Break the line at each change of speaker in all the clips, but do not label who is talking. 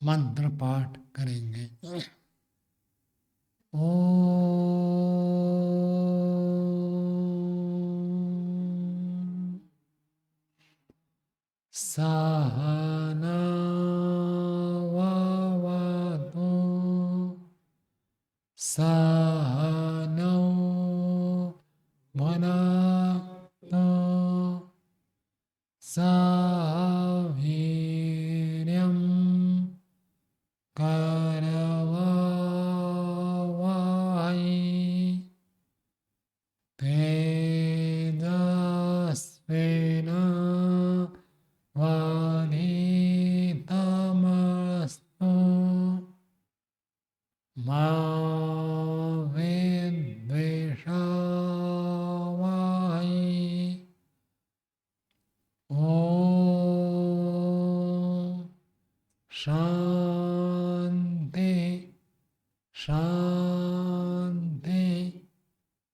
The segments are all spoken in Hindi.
मंत्र पाठ करेंगे। ओम सहना ववतु सहनौ भुनक्तु सह वीर्यं करवावहै तेजस्विनावधीतमस्तु मा विद्विषावहै। ओम शांति शांति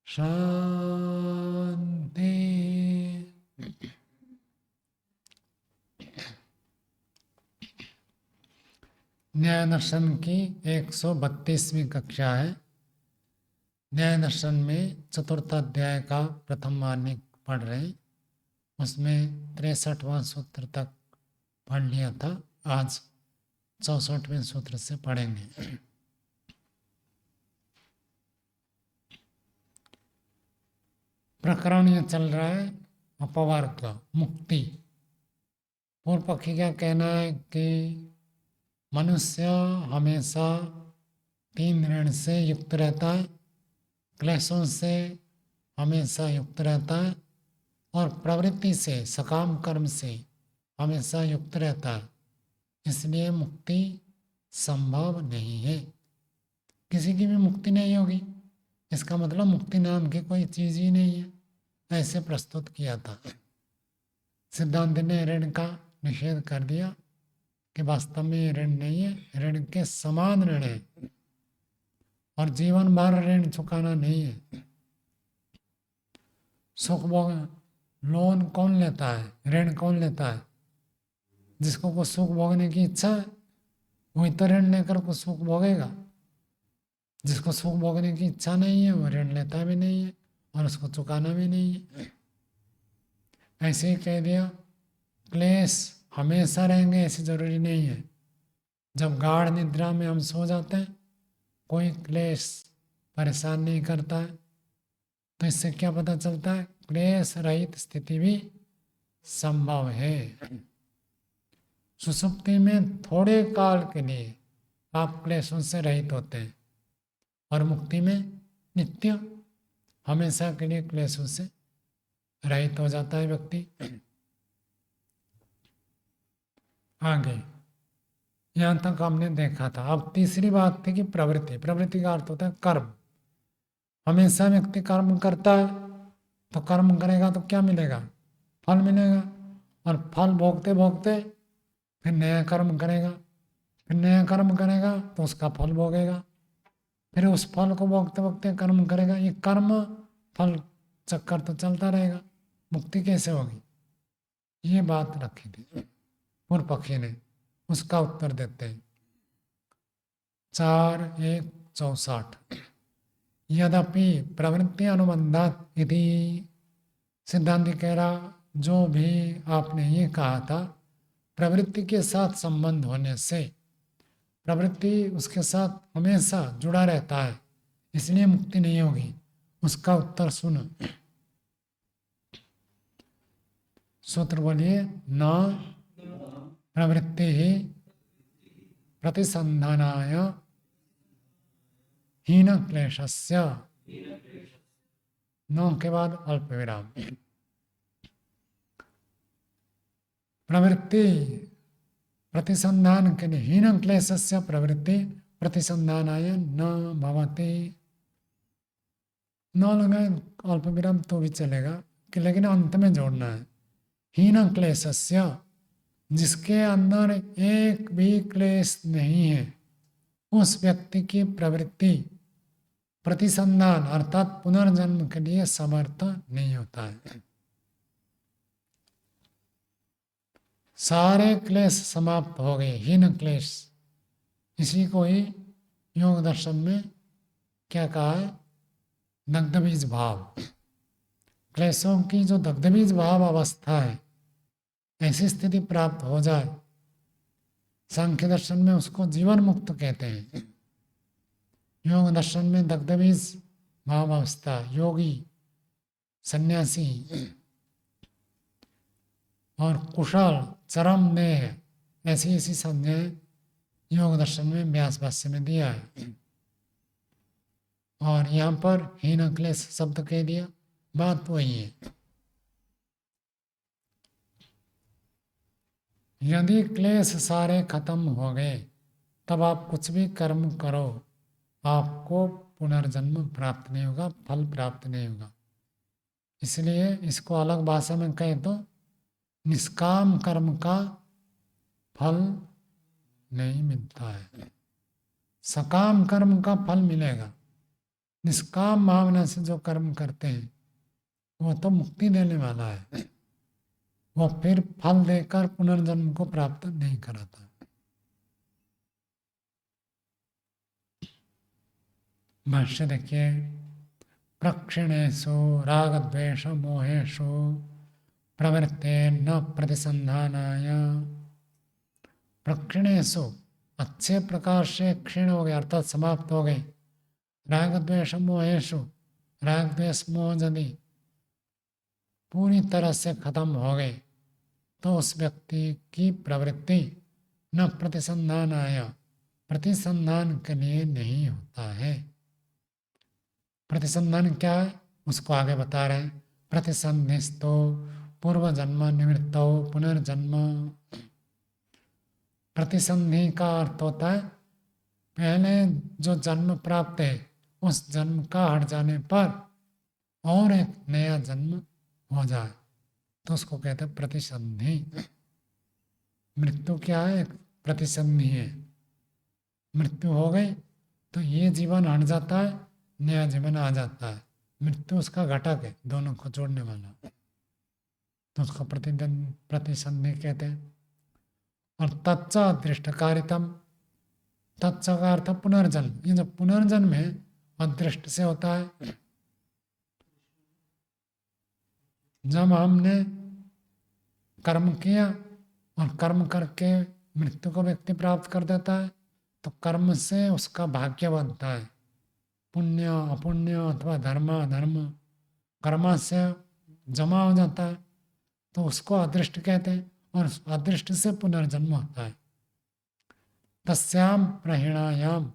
शांति। न्याय दर्शन की 132वीं कक्षा है। न्याय दर्शन में चतुर्थ अध्याय का प्रथम वार्णिक पढ़ रहे हैं। उसमें 63वां सूत्र तक पढ़ लिया था। आज 64वें सूत्र से पढ़ेंगे। प्रकरण ये चल रहा है अपवर्ग मुक्ति। पूर्व पक्षी का कहना है कि मनुष्य हमेशा 3 ऋण से युक्त रहता है, क्लेशों से हमेशा युक्त रहता है और प्रवृत्ति से, सकाम कर्म से हमेशा युक्त रहता है। इसलिए मुक्ति संभव नहीं है। किसी की भी मुक्ति नहीं होगी, इसका मतलब मुक्ति नाम की कोई चीज ही नहीं है, ऐसे प्रस्तुत किया था। सिद्धांत ने ऋण का निषेध कर दिया कि वास्तव में ये ऋण नहीं है, ऋण के समान ऋण है और जीवन भर ऋण चुकाना नहीं है। सुख भोग लोन कौन लेता है, ऋण कौन लेता है? जिसको कुछ सुख भोगने की इच्छा है वही तो ऋण लेकर कुछ सुख भोगेगा। जिसको सुख भोगने की इच्छा नहीं है वो ऋण लेता भी नहीं है और उसको चुकाना भी नहीं है। ऐसे ही कह दिया क्लेश हमेशा रहेंगे ऐसे जरूरी नहीं है। जब गाढ़ निद्रा में हम सो जाते हैं कोई क्लेश परेशान नहीं करता है, तो इससे क्या पता चलता है? क्लेश रहित स्थिति भी संभव है। सुसुप्ति में थोड़े काल के लिए आप क्लेशों से रहित होते हैं और मुक्ति में नित्य हमेशा के लिए क्लेशों से रहित हो जाता है व्यक्ति। आगे यहां तक हमने देखा था। अब तीसरी बात थी कि प्रवृत्ति। प्रवृत्ति का अर्थ होता है कर्म। हमेशा व्यक्ति कर्म करता है तो कर्म करेगा तो क्या मिलेगा? फल मिलेगा और फल भोगते भोगते फिर नया कर्म करेगा, फिर नया कर्म करेगा तो उसका फल भोगेगा, फिर उस फल को भोगते भोगते कर्म करेगा। ये कर्म फल चक्कर तो चलता रहेगा, मुक्ति कैसे होगी? ये बात रखी थी पूर्व पक्षी ने। उसका उत्तर देते हैं 4:1-64। यद्यपि प्रवृत्ति अनुबंधात यदि, सिद्धांत कह रहा जो भी आपने ये कहा था प्रवृत्ति के साथ संबंध होने से, प्रवृत्ति उसके साथ हमेशा जुड़ा रहता है इसलिए मुक्ति नहीं होगी। उसका उत्तर सुनो। सूत्र बोलिए। न प्रवृत्ति ही प्रतिसंधानाय हीन क्लेशस्य। न के बाद अल्प विराम। प्रवृत्ति प्रतिसंधान के लिए हीन क्लेशस्य प्रवृत्ति प्रतिसंधानाय न भवति। न लगाए अल्प विराम तो भी चलेगा कि, लेकिन अंत में जोड़ना है। हीन क्लेशस्य, जिसके अंदर एक भी क्लेश नहीं है उस व्यक्ति की प्रवृत्ति प्रतिसंधान अर्थात पुनर्जन्म के लिए समर्थ नहीं होता है। सारे क्लेश समाप्त हो गए, हीन क्लेश इसी को ही योग दर्शन में क्या कहा है, दग्धबीज भाव। क्लेशों की जो दग्धबीज भाव अवस्था है, ऐसी स्थिति प्राप्त हो जाए, सांख्य दर्शन में उसको जीवन मुक्त कहते हैं। योग दर्शन में दग्धबीज भाव अवस्था, योगी, सन्यासी और कुशल, चरम नेह, ऐसी ऐसी संज्ञाएं योग दर्शन में व्यास भाष्य में दिया है। और यहाँ पर हीन क्लेश शब्द कह दिया, बात वही है। यदि क्लेश सारे खत्म हो गए तब आप कुछ भी कर्म करो, आपको पुनर्जन्म प्राप्त नहीं होगा, फल प्राप्त नहीं होगा। इसलिए इसको अलग भाषा में कहें तो निष्काम कर्म का फल नहीं मिलता है, सकाम कर्म का फल मिलेगा। निष्काम भावना से जो कर्म करते हैं वो तो मुक्ति देने वाला है, वो फिर फल देकर पुनर्जन्म को प्राप्त नहीं कराता। भाष्य देखिए, प्रक्षिणेषु राग द्वेष मोहेषु प्रवृत्ते न प्रतिसंधानाय। प्रक्षिणेषु अच्छे प्रकार से क्षीण हो गए अर्थात समाप्त हो गए। राग द्वेष मोहेषु, राग द्वेष मोह यदि पूरी तरह से खत्म हो गए तो उस व्यक्ति की प्रवृत्ति न प्रतिसंधानाय, प्रतिसंधान के लिए नहीं होता है। प्रतिसंधान क्या है उसको आगे बता रहे हैं। प्रतिसंधिस्तो पूर्व जन्म निवृत्तो पुनर्जन्म। प्रतिसंधि का अर्थ होता है पहले जो जन्म प्राप्त है उस जन्म का हट जाने पर और एक नया जन्म हो जाए तो उसको कहते हैं प्रतिसंधि। मृत्यु क्या है, एक प्रतिसंधि है। मृत्यु हो गई तो ये जीवन हट जाता है, नया जीवन आ जाता है। मृत्यु उसका घटक है, दोनों को जोड़ने वाला, तो उसको प्रतिसंधि कहते हैं। और तच्च अदृष्टकारितम, तत्स का अर्थ पुनर्जन्म। ये जो पुनर्जन्म है अदृष्ट से होता है। जब हमने कर्म किया और कर्म करके मृत्यु को व्यक्ति प्राप्त कर देता है तो कर्म से उसका भाग्य बनता है। पुण्य अपुण्य अथवा धर्म अधर्म कर्म से जमा हो जाता है तो उसको अदृष्ट कहते हैं। और अदृष्ट से पुनर्जन्म होता है। तस्याम प्रहीणायाम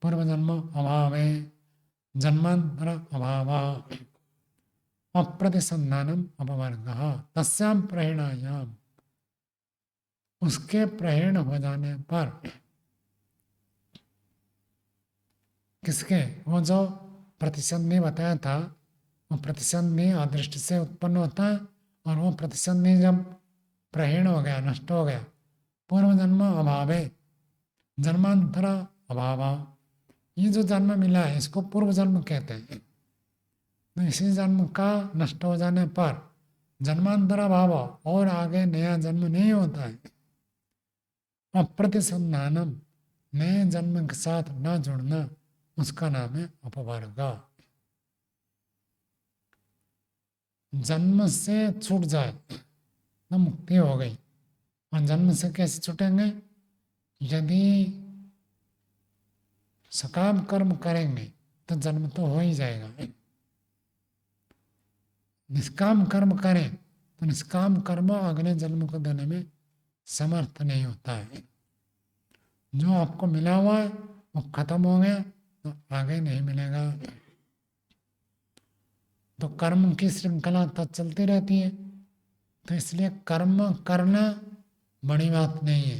पूर्वजन्म अभावे जन्मांतर अभाव अप्रतिसंधानम अपवर्गः। तस्याम प्रहीणायाम, उसके प्रहीण हो जाने पर, किसके, वो जो प्रतिसंधि बताया था वो प्रतिसंधि अदृष्ट से उत्पन्न होता है। और वो प्रतिसंधि जब प्रहीण हो गया, नष्ट हो गया, पूर्व जन्म अभावे जन्मांतर अभाव, ये जो जन्म मिला है इसको पूर्व जन्म कहते हैं। तो इसी जन्म का नष्ट हो जाने पर जन्मांतर अभाव, और आगे नया जन्म नहीं होता है। अप्रतिसंधानम, नए जन्म के साथ न जुड़ना, उसका नाम है अपवर्ग। जन्म से छूट जाए तो मुक्ति हो गई। और जन्म से कैसे छूटेंगे, यदि सकाम कर्म करेंगे तो जन्म तो हो ही जाएगा। निष्काम कर्म करें तो निष्काम कर्म अगले जन्म को देने में समर्थ नहीं होता है। जो आपको मिला हुआ है वो खत्म हो गया तो आगे नहीं मिलेगा। तो कर्म की श्रृंखला तो चलती रहती है। तो इसलिए कर्म करना बड़ी बात नहीं है।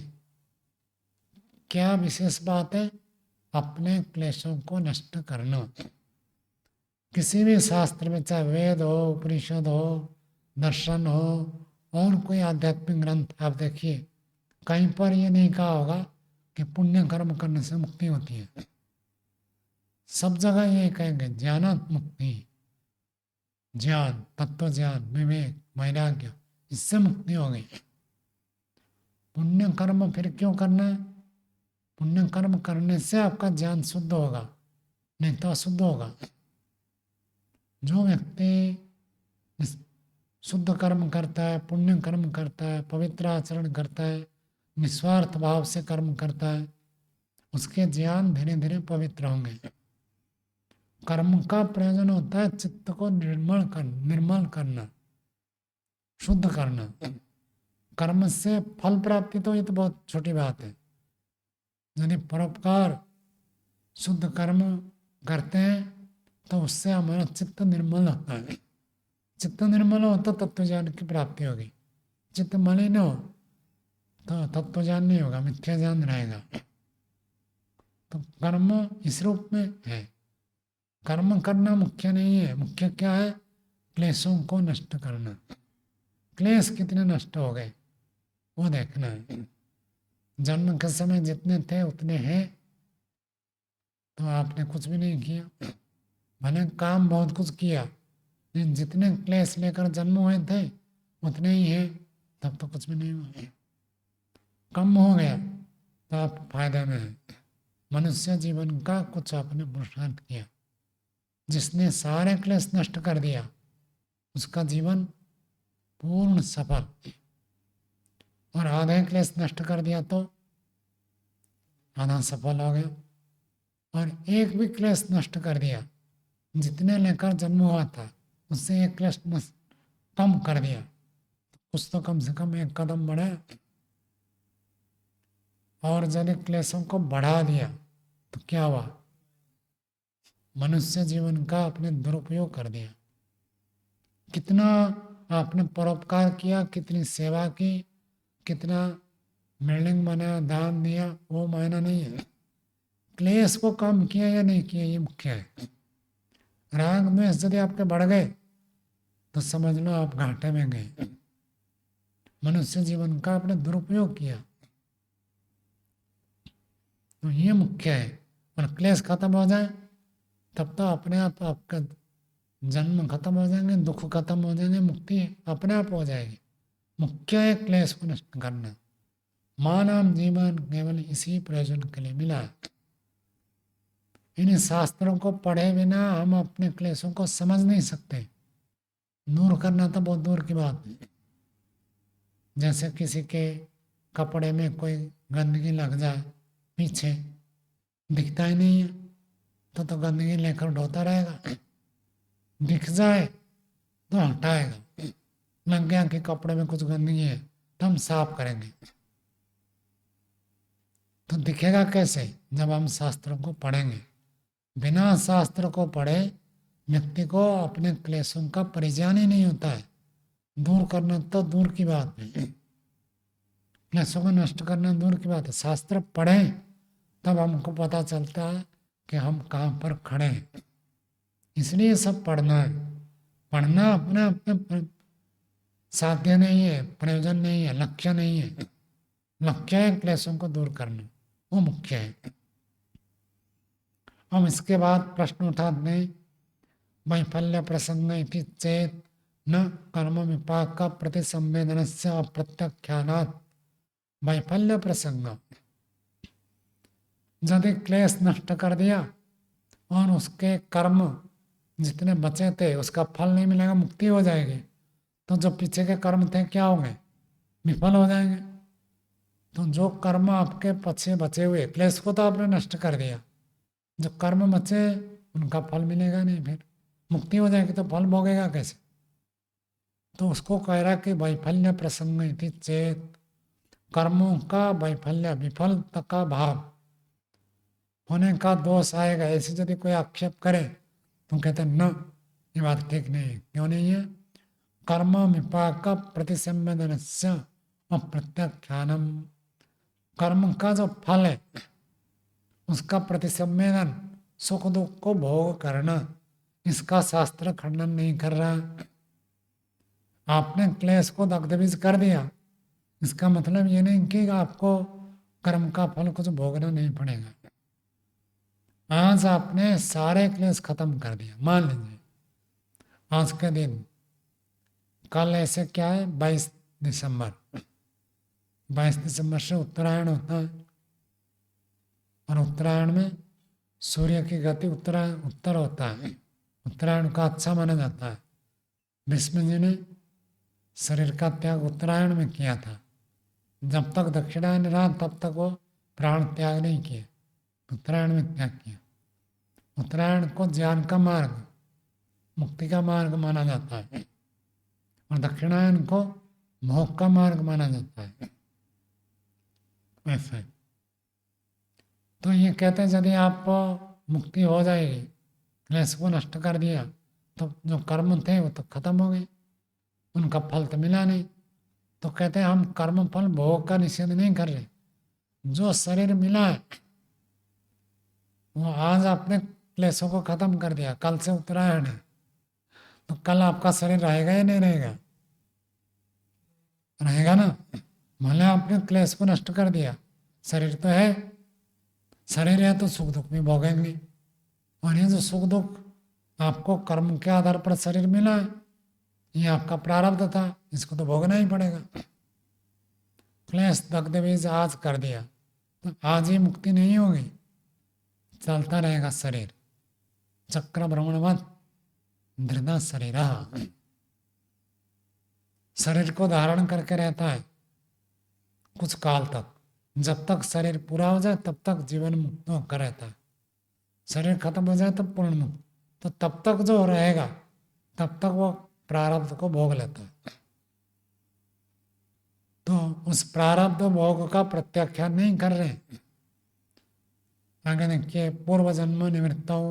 क्या विशेष बात है, अपने क्लेशों को नष्ट करना। किसी भी शास्त्र में, चाहे वेद हो, उपनिषद हो, दर्शन हो, और कोई आध्यात्मिक ग्रंथ आप देखिए, कहीं पर ये नहीं कहा होगा कि पुण्य कर्म करने से मुक्ति होती है। सब जगह ये कहेंगे ज्ञानात् मुक्ति, ज्ञान, तत्व ज्ञान, विवेक, वैराग्य, इससे मुक्ति हो गई। पुण्य कर्म फिर क्यों करना है? पुण्य कर्म करने से आपका ज्ञान शुद्ध होगा, नहीं तो अशुद्ध होगा। जो व्यक्ति शुद्ध कर्म करता है, पुण्य कर्म करता है, पवित्र आचरण करता है, निस्वार्थ भाव से कर्म करता है, उसके ज्ञान धीरे धीरे पवित्र होंगे। कर्म का प्रयोजन होता है चित्त को निर्मल करना, शुद्ध करना। कर्म से फल प्राप्ति तो ये तो बहुत छोटी बात है। यदि परोपकार शुद्ध कर्म करते हैं तो उससे हमारा चित्त निर्मल होता है। चित्त निर्मल हो तो तत्व ज्ञान की प्राप्ति होगी। चित्त मलिन हो तो तत्व ज्ञान नहीं होगा, मिथ्या ज्ञान रहेगा। तो कर्म इस रूप में है। कर्म करना मुख्य नहीं है, मुख्य क्या है? क्लेशों को नष्ट करना। क्लेश कितने नष्ट हो गए वो देखना है। जन्म के समय जितने थे उतने हैं, तो आपने कुछ भी नहीं किया। भले काम बहुत कुछ किया, लेकिन जितने क्लेश लेकर जन्म हुए थे उतने ही हैं, तब तो कुछ भी नहीं हुआ। कम हो गया तो आप फायदे में हैं। मनुष्य जीवन का कुछ आपने पुरुषार्थ किया। जिसने सारे क्लेश नष्ट कर दिया उसका जीवन पूर्ण सफल, और आधे क्लेश नष्ट कर दिया तो आधा सफल हो गया। और एक भी क्लेश नष्ट कर दिया, जितने लेकर जन्म हुआ था उससे एक क्लेश कम कर दिया, कुछ तो कम से कम एक कदम बढ़ा। और यदि क्लेशों को बढ़ा दिया तो क्या हुआ? मनुष्य जीवन का आपने दुरुपयोग कर दिया। कितना आपने परोपकार किया, कितनी सेवा की, कितना बिल्डिंग बनाया, दान दिया, वो मायना नहीं है। क्लेश को कम किया या नहीं किया ये मुख्य है। राग में यदि आपके बढ़ गए तो समझ लो आप घाटे में गए। मनुष्य जीवन का आपने दुरुपयोग किया, तो ये मुख्य है। और क्लेश खत्म हो जाए तब तो अपने आप आपका जन्म खत्म हो जाएंगे, दुख खत्म हो जाएंगे, मुक्ति अपने आप हो जाएगी। मुख्य है क्लेश को नष्ट करना। मानव जीवन केवल इसी प्रयोजन के लिए मिला है। इन शास्त्रों को पढ़े बिना हम अपने क्लेशों को समझ नहीं सकते। दूर करना तो बहुत दूर की बात है। जैसे किसी के कपड़े में कोई गंदगी लग जाए, पीछे दिखता ही नहीं है तो गंदगी लेकर ढोता रहेगा। दिख जाए तो हटाएगा। लग गया कि कपड़े में कुछ गंदगी है तो हम साफ करेंगे। तो दिखेगा कैसे? जब हम शास्त्रों को पढ़ेंगे। बिना शास्त्र को पढ़े व्यक्ति को अपने क्लेशों का परिज्ञान ही नहीं होता है। दूर करना तो दूर की बात है, क्लेशों को नष्ट करना दूर की बात है। शास्त्र पढ़ें तब हमको पता चलता है कि हम कहाँ पर खड़े हैं। इसलिए सब पढ़ना है। पढ़ना अपने अपने साध्य नहीं है, प्रयोजन नहीं है, लक्ष्य नहीं है। लक्ष्य है क्लेशों को दूर करना, वो मुख्य है। हम इसके बाद प्रश्न उठाते हैं, वैफल्य प्रसंग इति चेत न कर्म विपाक का प्रतिसंवेदन से अप्रत्याख्यानात्। वैफल्य प्रसंग, यदि क्लेश नष्ट कर दिया और उसके कर्म जितने बचे थे उसका फल नहीं मिलेगा, मुक्ति हो जाएगी, तो जो पीछे के कर्म थे क्या होंगे? विफल हो जाएंगे। तो जो कर्म आपके पीछे बचे हुए, क्लेश को तो आपने नष्ट कर दिया, जो कर्म बचे उनका फल मिलेगा नहीं, फिर मुक्ति हो जाएगी तो फल भोगेगा कैसे? तो उसको कह रहा कि वैफल्य प्रसंग इति चेत, कर्मों का वैफल्य, विफलता का भाव होने का दोष आएगा, ऐसे यदि कोई आक्षेप करे तो कहते न, ये बात ठीक नहीं है। क्यों नहीं है? कर्म विपाक प्रतिसंवेदन से अप्रत्याख्यानम, कर्म का जो फल है उसका प्रतिसंवेदन, सुख दुख को भोग करना, इसका शास्त्र खंडन नहीं कर रहा। आपने क्लेश को दग्धबीज कर दिया, इसका मतलब ये नहीं कि आपको कर्म का फल कुछ भोगना नहीं पड़ेगा। आज आपने सारे क्लेश खत्म कर दिया, मान लीजिए आज के दिन, कल ऐसे क्या है 22 दिसंबर, 22 दिसंबर से उत्तरायण होता है। और उत्तरायण में सूर्य की गति उत्तर होता है, उत्तरायण का अच्छा माना जाता है। भीष्म जी ने शरीर का त्याग उत्तरायण में किया था। जब तक दक्षिणायन रहा तब तक वो प्राण त्याग नहीं किए, उत्तरायण में त्याग किया। उत्तरायण को ज्ञान का मार्ग, मुक्ति का मार्ग माना जाता है, और दक्षिणायन को भोग का मार्ग माना जाता है। ऐसा है। तो ये कहते हैं यदि आपको मुक्ति हो जाएगी, क्लेश को नष्ट कर दिया, तो जो कर्म थे वो तो खत्म हो गए, उनका फल तो मिला नहीं। तो कहते हैं हम कर्म फल भोग का निषेध नहीं कर रहे। जो शरीर मिला है वो आज आपने क्लेशों को खत्म कर दिया, कल से उत्तरायण है, तो कल आपका शरीर रहेगा या नहीं रहेगा? रहेगा ना। भले आपने क्लेश को नष्ट कर दिया, शरीर तो है, शरीर है तो सुख दुख भी भोगेंगे। और ये जो सुख दुख आपको कर्म के आधार पर शरीर मिला है, ये आपका प्रारब्ध था, इसको तो भोगना ही पड़ेगा। क्लेश दग्ध बीज आज कर दिया तो आज ही मुक्ति नहीं होगी, चलता रहेगा शरीर, चक्र भ्रमणवत धृता शरीर, शरीर को धारण करके रहता है कुछ काल तक। जब तक शरीर पूरा हो जाए तब तक जीवन मुक्त होकर रहता है, शरीर खत्म हो जाए तब पूर्ण मुक्त। तो तब तक जो रहेगा तब तक वो प्रारब्ध को भोग लेता है। तो उस प्रारब्ध भोग का प्रत्याख्यान नहीं कर रहे। आगे देखिए, पूर्व जन्म निवृत्तौ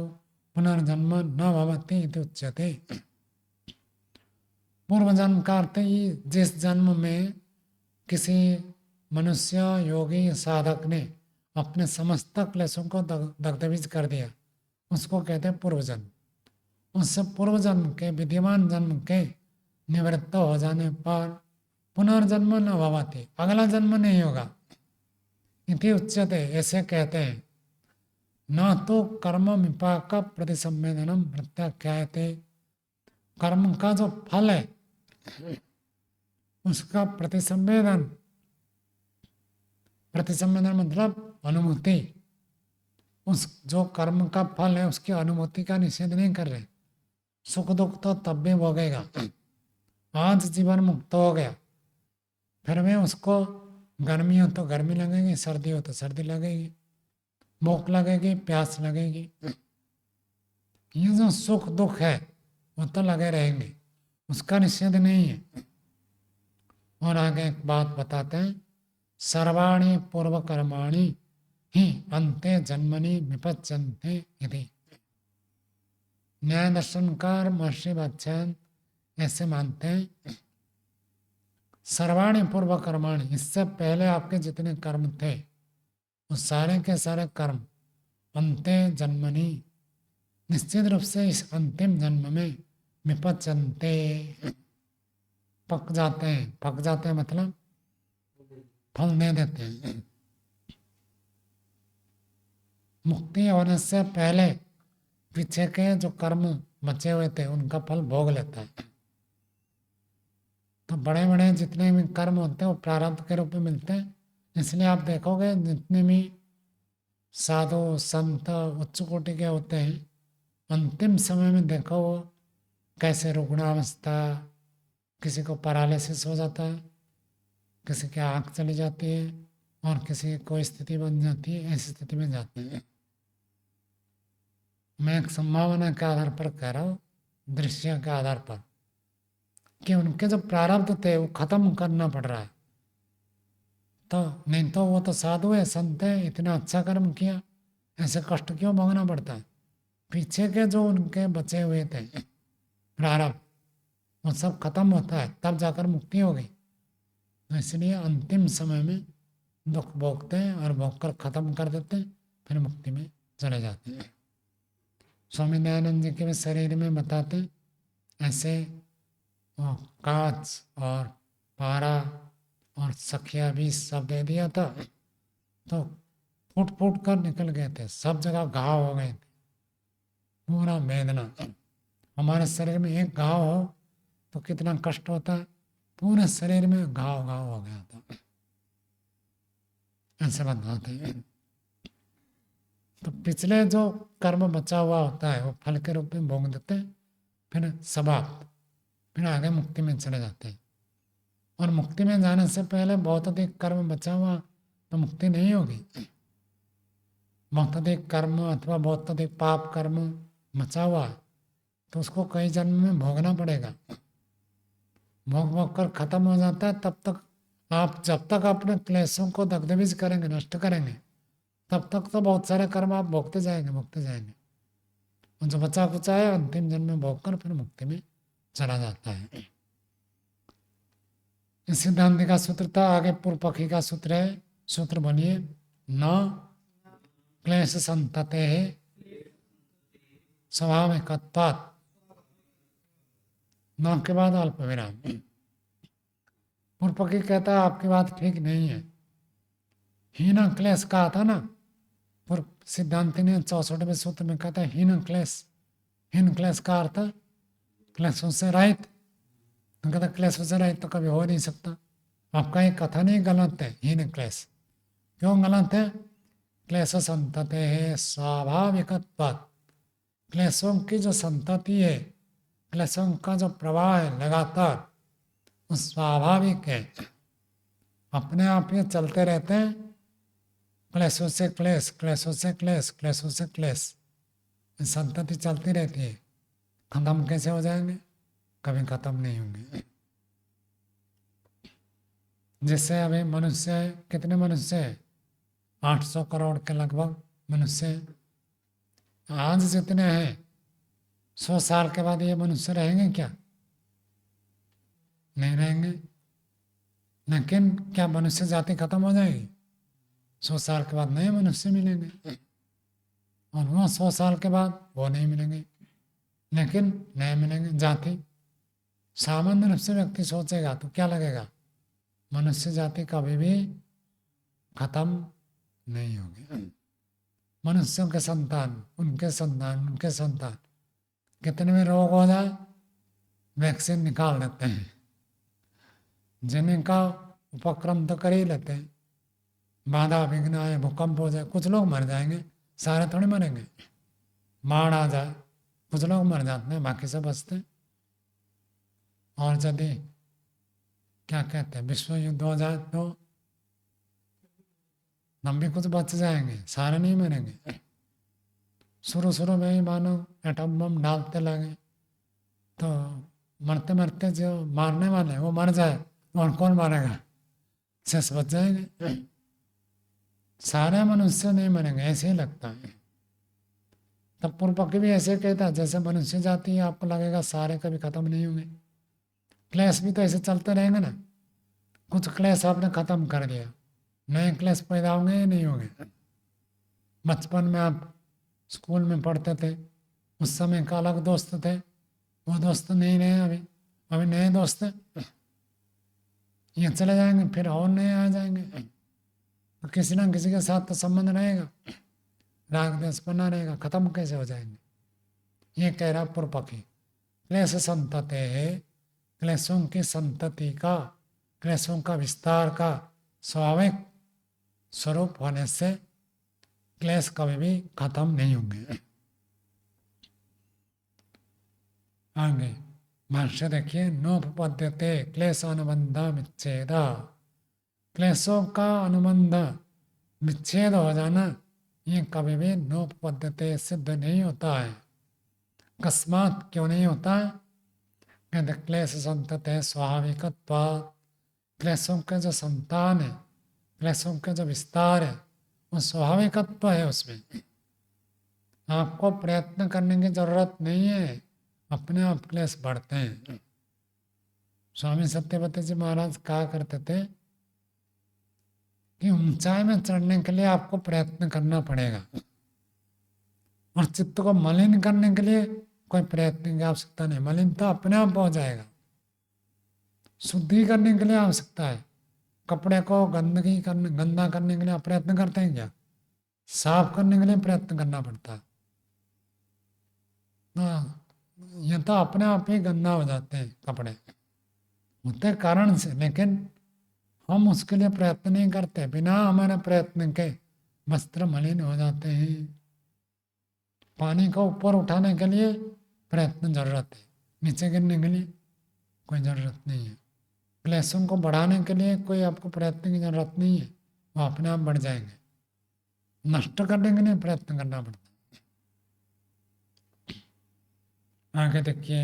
पुनर्जन्म न भवति इति उच्यते। पूर्व जन्म का अर्थ ही जिस जन्म में किसी मनुष्य योगी साधक ने अपने समस्त क्लेशों को दग्धबीज कर दिया, उसको कहते हैं पूर्व जन्म। उससे पूर्व जन्म के विद्यमान जन्म के निवृत्त हो जाने पर पुनर्जन्म न भवति, अगला जन्म नहीं होगा। इति उच्यते, ऐसे कहते हैं। न तो कर्म विपाक प्रतिसंवेदनम प्रत्याख्यायते, कर्म का जो फल है उसका प्रतिसंवेदन, प्रतिसंवेदन मतलब अनुभूति, उस जो कर्म का फल है उसकी अनुभूति का निषेध नहीं कर रहे। सुख दुख तो तब भी भोगेगा। आज जीवन मुक्त हो गया, फिर में उसको गर्मी हो तो गर्मी लगेगी, सर्दी हो तो सर्दी लगेगी, भूख लगेगी, प्यास लगेगी। ये जो सुख दुख है वो तो लगे रहेंगे, उसका निषेध नहीं है। और आगे एक बात बताते हैं, सर्वाणि पूर्व कर्माणि ही अंते जन्मनि विपच्यन्ते इति। न्याय दर्शनकार महर्षि वात्स्यायन ऐसे मानते हैं, सर्वाणि पूर्व कर्माणि, इससे पहले आपके जितने कर्म थे वो सारे के सारे कर्म अंते जन्मनि, निश्चित रूप से इस अंतिम जन्म में विपच्यन्ते, पक जाते हैं। पक जाते हैं मतलब फल दे देते हैं। मुक्ति होने से पहले पीछे के जो कर्म बचे हुए थे उनका फल भोग लेता है। तो बड़े बड़े जितने भी कर्म होते हैं वो प्रारब्ध के रूप में मिलते हैं। इसलिए आप देखोगे जितने भी साधु संत उच्च कोटि के होते हैं, अंतिम समय में देखो वो कैसे रुग्णावस्था, किसी को पैरालिसिस हो जाता है, किसी की आँख चली जाती है, और किसी की कोई स्थिति बन जाती है, ऐसी स्थिति में जाते हैं। मैं एक संभावना के आधार पर कह रहा हूँ, दृश्य के आधार पर, कि उनके जो प्रारब्ध थे वो खत्म करना पड़ रहा है। तो नहीं तो वो तो साधु है, संत है, इतना अच्छा कर्म किया, ऐसे कष्ट क्यों भोगना पड़ता है? पीछे के जो उनके बचे हुए थे प्रारब्ध वो सब खत्म होता है, तब जाकर मुक्ति हो गई। तो इसलिए अंतिम समय में दुख भोगते हैं और भोग कर खत्म कर देते हैं, फिर मुक्ति में चले जाते हैं। स्वामी दयानंद जी के भी शरीर में बताते हैं, ऐसे कांच और पारा और सखिया भी सब दे दिया था, तो फूट फूट कर निकल गए थे, सब जगह घाव हो गए थे, पूरा वेदना। हमारे शरीर में एक घाव हो तो कितना कष्ट होता है, पूरे शरीर में घाव घाव हो गया था, ऐसे बताते हैं। पिछले जो कर्म बचा हुआ होता है वो फल के रूप में भोग देते हैं, फिर समाप्त, फिर आगे मुक्ति में चले जाते हैं। और मुक्ति में जाने से पहले बहुत अधिक कर्म बचा हुआ तो मुक्ति नहीं होगी। बहुत अधिक कर्म अथवा बहुत अधिक पाप कर्म बचा हुआ तो उसको कई जन्म में भोगना पड़ेगा। भोग भोग कर खत्म हो जाता है, तब तक आप जब तक अपने क्लेशों को दग्धबीज करेंगे, नष्ट करेंगे, तब तक तो बहुत सारे कर्म आप भोगते जाएंगे, भोगते जाएंगे। और जो बचा कुचा है अंतिम जन्म में भोग कर फिर मुक्ति में चला जाता है। इस सिद्धांत का सूत्र था। आगे पूर्व पक्षी का सूत्र है। सूत्र बोलिए। न क्लेश संतते स्वाभाविकत्वात्। न के बाद अल्प विराम। पूर्व पक्षी कहता है आपकी बात ठीक नहीं है। हीन क्लेश कहा था ना, पूर्व सिद्धांति ने 64वें सूत्र में कहता है हीन क्लेश। हीन क्लेश का अर्थ क्लेशों से रहित। तो कहता क्लेशों से रहित तो कभी हो नहीं सकता। आपका ये कथन ही गलत है। हीन क्लेश क्यों गलत है? क्लेश संतति है स्वाभाविकत्वात्। क्लेशों की जो संतति है, क्लेशों का जो प्रवाह है लगातार, वो स्वाभाविक है, अपने आप ये चलते रहते हैं। क्लेशों से क्लेश, क्लेशों से क्लेश, क्लेशों से क्लेश, संतति चलती रहती है। खत्म कैसे हो जाएंगे? कभी खत्म नहीं होंगे। जैसे अभी मनुष्य है, कितने मनुष्य है? 800 करोड़ के लगभग मनुष्य हैं। आज जितने हैं 100 साल के बाद ये मनुष्य रहेंगे क्या? नहीं रहेंगे। लेकिन क्या मनुष्य जाति खत्म हो जाएगी? 100 साल के बाद नए मनुष्य मिलेंगे, और वो 100 साल के बाद वो नहीं मिलेंगे, लेकिन नए मिलेंगे जाति। सामान्य रूप से व्यक्ति सोचेगा तो क्या लगेगा? मनुष्य जाति कभी भी खत्म नहीं होगी। मनुष्यों के संतान, उनके संतान, उनके संतान, कितने भी रोग हो जाए वैक्सीन निकाल देते हैं। जिनका उपक्रम तो कर ही लेते हैं। बाधा विघ्न आए, भूकंप हो जाए, कुछ लोग मर जाएंगे, सारे थोड़ी मरेंगे। बाढ़ आ जाए, कुछ लोग मर जाते हैं, बाकी सब बचते हैं। और यदि क्या कहते हैं विश्व युद्ध हो जाए तो हम भी कुछ बच जाएंगे, सारे नहीं मरेंगे। शुरू में ही मानो एटम बम डालते लगे तो मरते मरते जो मारने वाले वो मर जाए और कौन मारेगा? शेष बच जाएंगे। सारे मनुष्य नहीं मरेंगे, ऐसे ही लगता है। तब पूर्व पक्षी भी ऐसे कहता है जैसे मनुष्य जाति है, आपको लगेगा सारे कभी खत्म नहीं होंगे। क्लेश भी तो ऐसे चलते रहेंगे ना। कुछ क्लेश आपने खत्म कर दिया, नए क्लेश पैदा होंगे या नहीं होंगे? बचपन में आप स्कूल में पढ़ते थे, उस समय का अलग दोस्त थे, वो दोस्त नहीं रहे अभी, अभी नए दोस्त हैं। ये चले जाएंगे फिर और नए आ जाएंगे। तो किसी ना किसी के साथ तो संबंध रहेगा, राग द्वेष बना रहेगा, खत्म कैसे हो जाएंगे? ये कह रहा पूर्व पक्षी। क्लेश संतते है, क्लेशों की संतति का, क्लेशों का विस्तार का स्वाभाविक स्वरूप होने से क्लेश कभी भी खत्म नहीं होंगे। आगे भाष्य देखिए। नोपपद्यते क्लेश अनुबंध विच्छेद। क्लेशों का अनुबंध विच्छेद हो जाना ये कभी भी नोपपद्यते सिद्ध नहीं होता है। अकस्मात क्यों नहीं होता है? कहते क्लेश संतते स्वाभाविकत्वात्। क्लेशों के जो संतान है, क्लेशों के जो विस्तार है, वो स्वाभाविकत्व है उसमें। आपको प्रयत्न करने की जरूरत नहीं है, अपने आप क्लेश बढ़ते हैं। स्वामी सत्यवती जी महाराज कहा करते थे कि ऊंचाई में चढ़ने के लिए आपको प्रयत्न करना पड़ेगा, और चित्त को मलिन करने के लिए कोई प्रयत्न की आवश्यकता नहीं। मलिन तो अपने आप हो जाएगा। शुद्धि करने के लिए आवश्यकता है। कपड़े को गंदा करने के लिए आप प्रयत्न करते हैं क्या? साफ करने के लिए प्रयत्न करना पड़ता है। ये तो अपने आप ही गंदा हो जाते हैं कपड़े, होते कारण से, लेकिन हम उसके लिए प्रयत्न नहीं करते। बिना हमारे प्रयत्न के वस्त्र मलिन हो जाते हैं। पानी को ऊपर उठाने के लिए प्रयत्न जरूरत है, नीचे गिरने के लिए कोई ज़रूरत नहीं है। क्लेशों को बढ़ाने के लिए कोई आपको प्रयत्न की जरूरत नहीं है, वो अपने आप बढ़ जाएंगे। नष्ट करने के लिए प्रयत्न करना पड़ता है। आगे देखिए,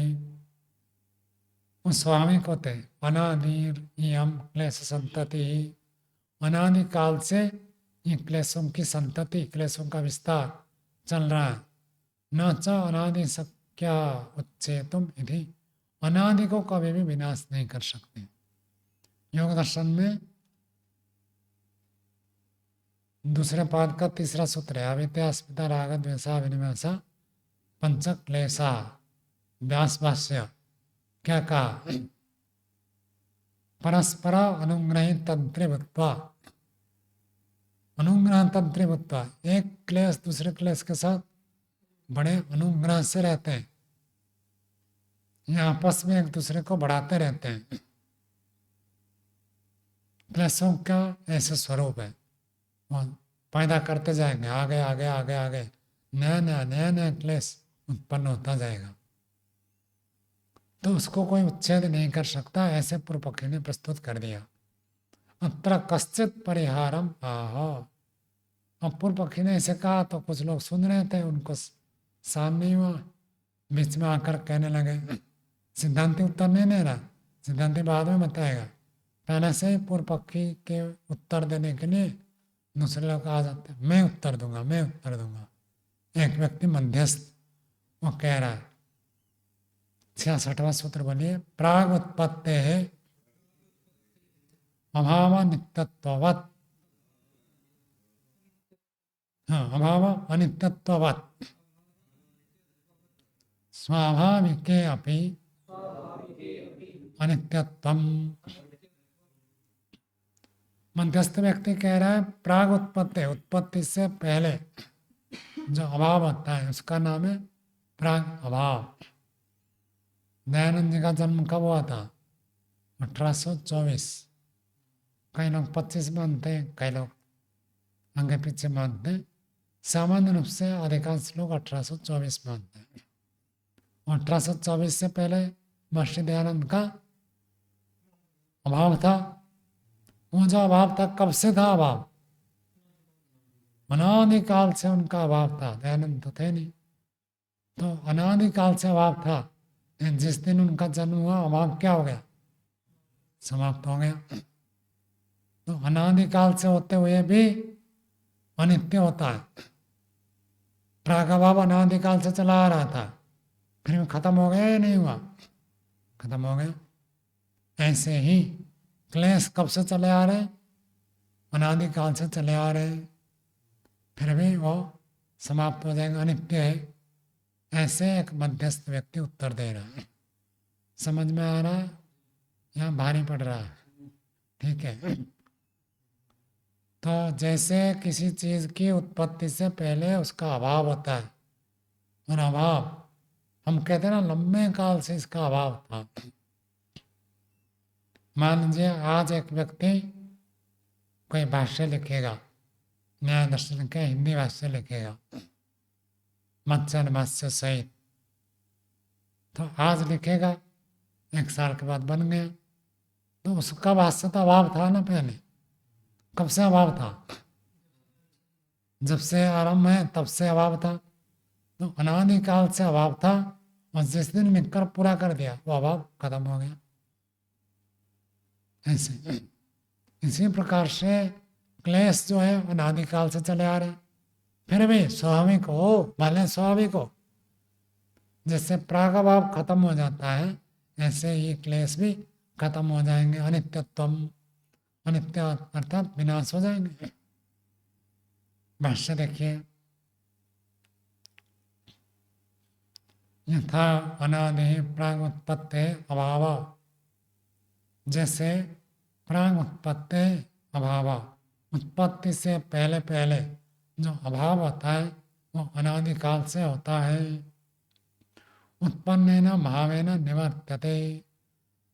स्वाभाविक होते अनादिर यम क्लेश संतति, अनादि काल से ये क्लेशों की संतति, क्लेशों का विस्तार चल रहा है। न च अनादि शक्या उच्चेतुम इति, अनादि को कभी भी विनाश नहीं कर सकते। योग दर्शन में दूसरे पाद का तीसरा सूत्र है, अविद्या अस्मिता राग द्वेषा विनिमयसा पंच क्लेशा। व्यास भाष्य क्या कहा? परस्पर अनुग्रही तंत्रे भूत्वा, अनुग्रह तंत्रे भूत्वा, एक क्लेश दूसरे क्लेश के साथ बड़े अनुग्रह से रहते हैं, ये आपस में एक दूसरे को बढ़ाते रहते हैं। क्लेशों का ऐसे स्वरूप है, वो पैदा करते जाएंगे, आगे आगे आगे आगे नया नया नया नया क्लेश उत्पन्न होता जाएगा। तो उसको कोई उच्छेद नहीं कर सकता, ऐसे पूर्व पक्षी ने प्रस्तुत कर दिया। अत्र कश्चित परिहारम आह, अब पूर्व पक्षी ने ऐसे कहा तो कुछ लोग सुन रहे थे, उनको शान नहीं हुआ, बीच में आकर कहने लगे। सिद्धांति उत्तर नहीं दे रहा, सिद्धांति बाद में बताएगा। पहले से ही पूर्व पक्षी के उत्तर देने के लिए दूसरे लोग आ जाते हैं, मैं उत्तर दूंगा मैं उत्तर दूंगा। एक व्यक्ति मध्यस्थ वो कह रहा है। 66वां सूत्र बोलिए, प्राग उत्पत्ति है अभाव नित्यत्ववत्, हाँ अभाव अनित्यत्ववत् स्वाभाविके अपि अनित्यत्वम्। मध्यस्थ व्यक्ति कह रहा है प्राग उत्पत्ति, उत्पत्ति से पहले जो अभाव होता है उसका नाम है प्राग अभाव। दयानंद जी का जन्म कब हुआ था? 1824। कई लोग 25 मानते हैं, कई लोग आगे पीछे मानते हैं। सामान्य रूप से अधिकांश लोग 1824 मानते हैं। 1824 से पहले महर्षि दयानंद का अभाव था। वो जो अभाव था कब से था? अभाव अनादिकाल से उनका अभाव था। दयानंद तो थे नहीं, तो अनादिकाल से अभाव था। जिस दिन उनका जन्म हुआ अभाव क्या हो गया? समाप्त हो गया। तो अनादिकाल से होते हुए भी अनित्य होता है। प्रागभाव अनादिकाल से चला आ रहा था, फिर खत्म हो गया या नहीं हुआ? खत्म हो गया। ऐसे ही क्लेश कब से चले आ रहे? अनादिकाल से चले आ रहे, फिर भी वो समाप्त हो जाएगा, अनित्य है। ऐसे एक मध्यस्थ व्यक्ति उत्तर दे रहा है। समझ में आ रहा है? यहाँ भारी पड़ रहा है, ठीक है। तो जैसे किसी चीज की उत्पत्ति से पहले उसका अभाव होता है, और अभाव हम कहते हैं ना लंबे काल से इसका अभाव था। मान लीजिए आज एक व्यक्ति कोई भाष्य लिखेगा, न्याय दर्शन के हिंदी भाष्य लिखेगा मत्स्य भाष्य सहित, तो आज लिखेगा, 1 साल के बाद बन गया। तो उसका भाष्य तो अभाव था ना पहले। कब से अभाव था? जब से आरंभ है तब से अभाव था। तो अनादिकाल से अभाव था, और जिस दिन लिखकर पूरा कर दिया वो अभाव खत्म हो गया। ऐसे इसी प्रकार से क्लेश जो है अनादिकाल से चले आ रहे, फिर भी स्वाभाविक हो, भले स्वाभाविक हो। जैसे प्रागभाव खत्म हो जाता है, ऐसे ही क्लेश भी खत्म हो जाएंगे। अनित्यत्वम, अनित्य अर्थात विनाश हो जाएंगे। भाष्य देखिए, यथा अनादि प्राग उत्पत्ति अभाव, जैसे प्राग उत्पत्ति अभाव, उत्पत्ति से पहले पहले जो अभाव होता है वो अनादिकाल से होता है। उत्पन्नेन भावेन निवर्त्यते,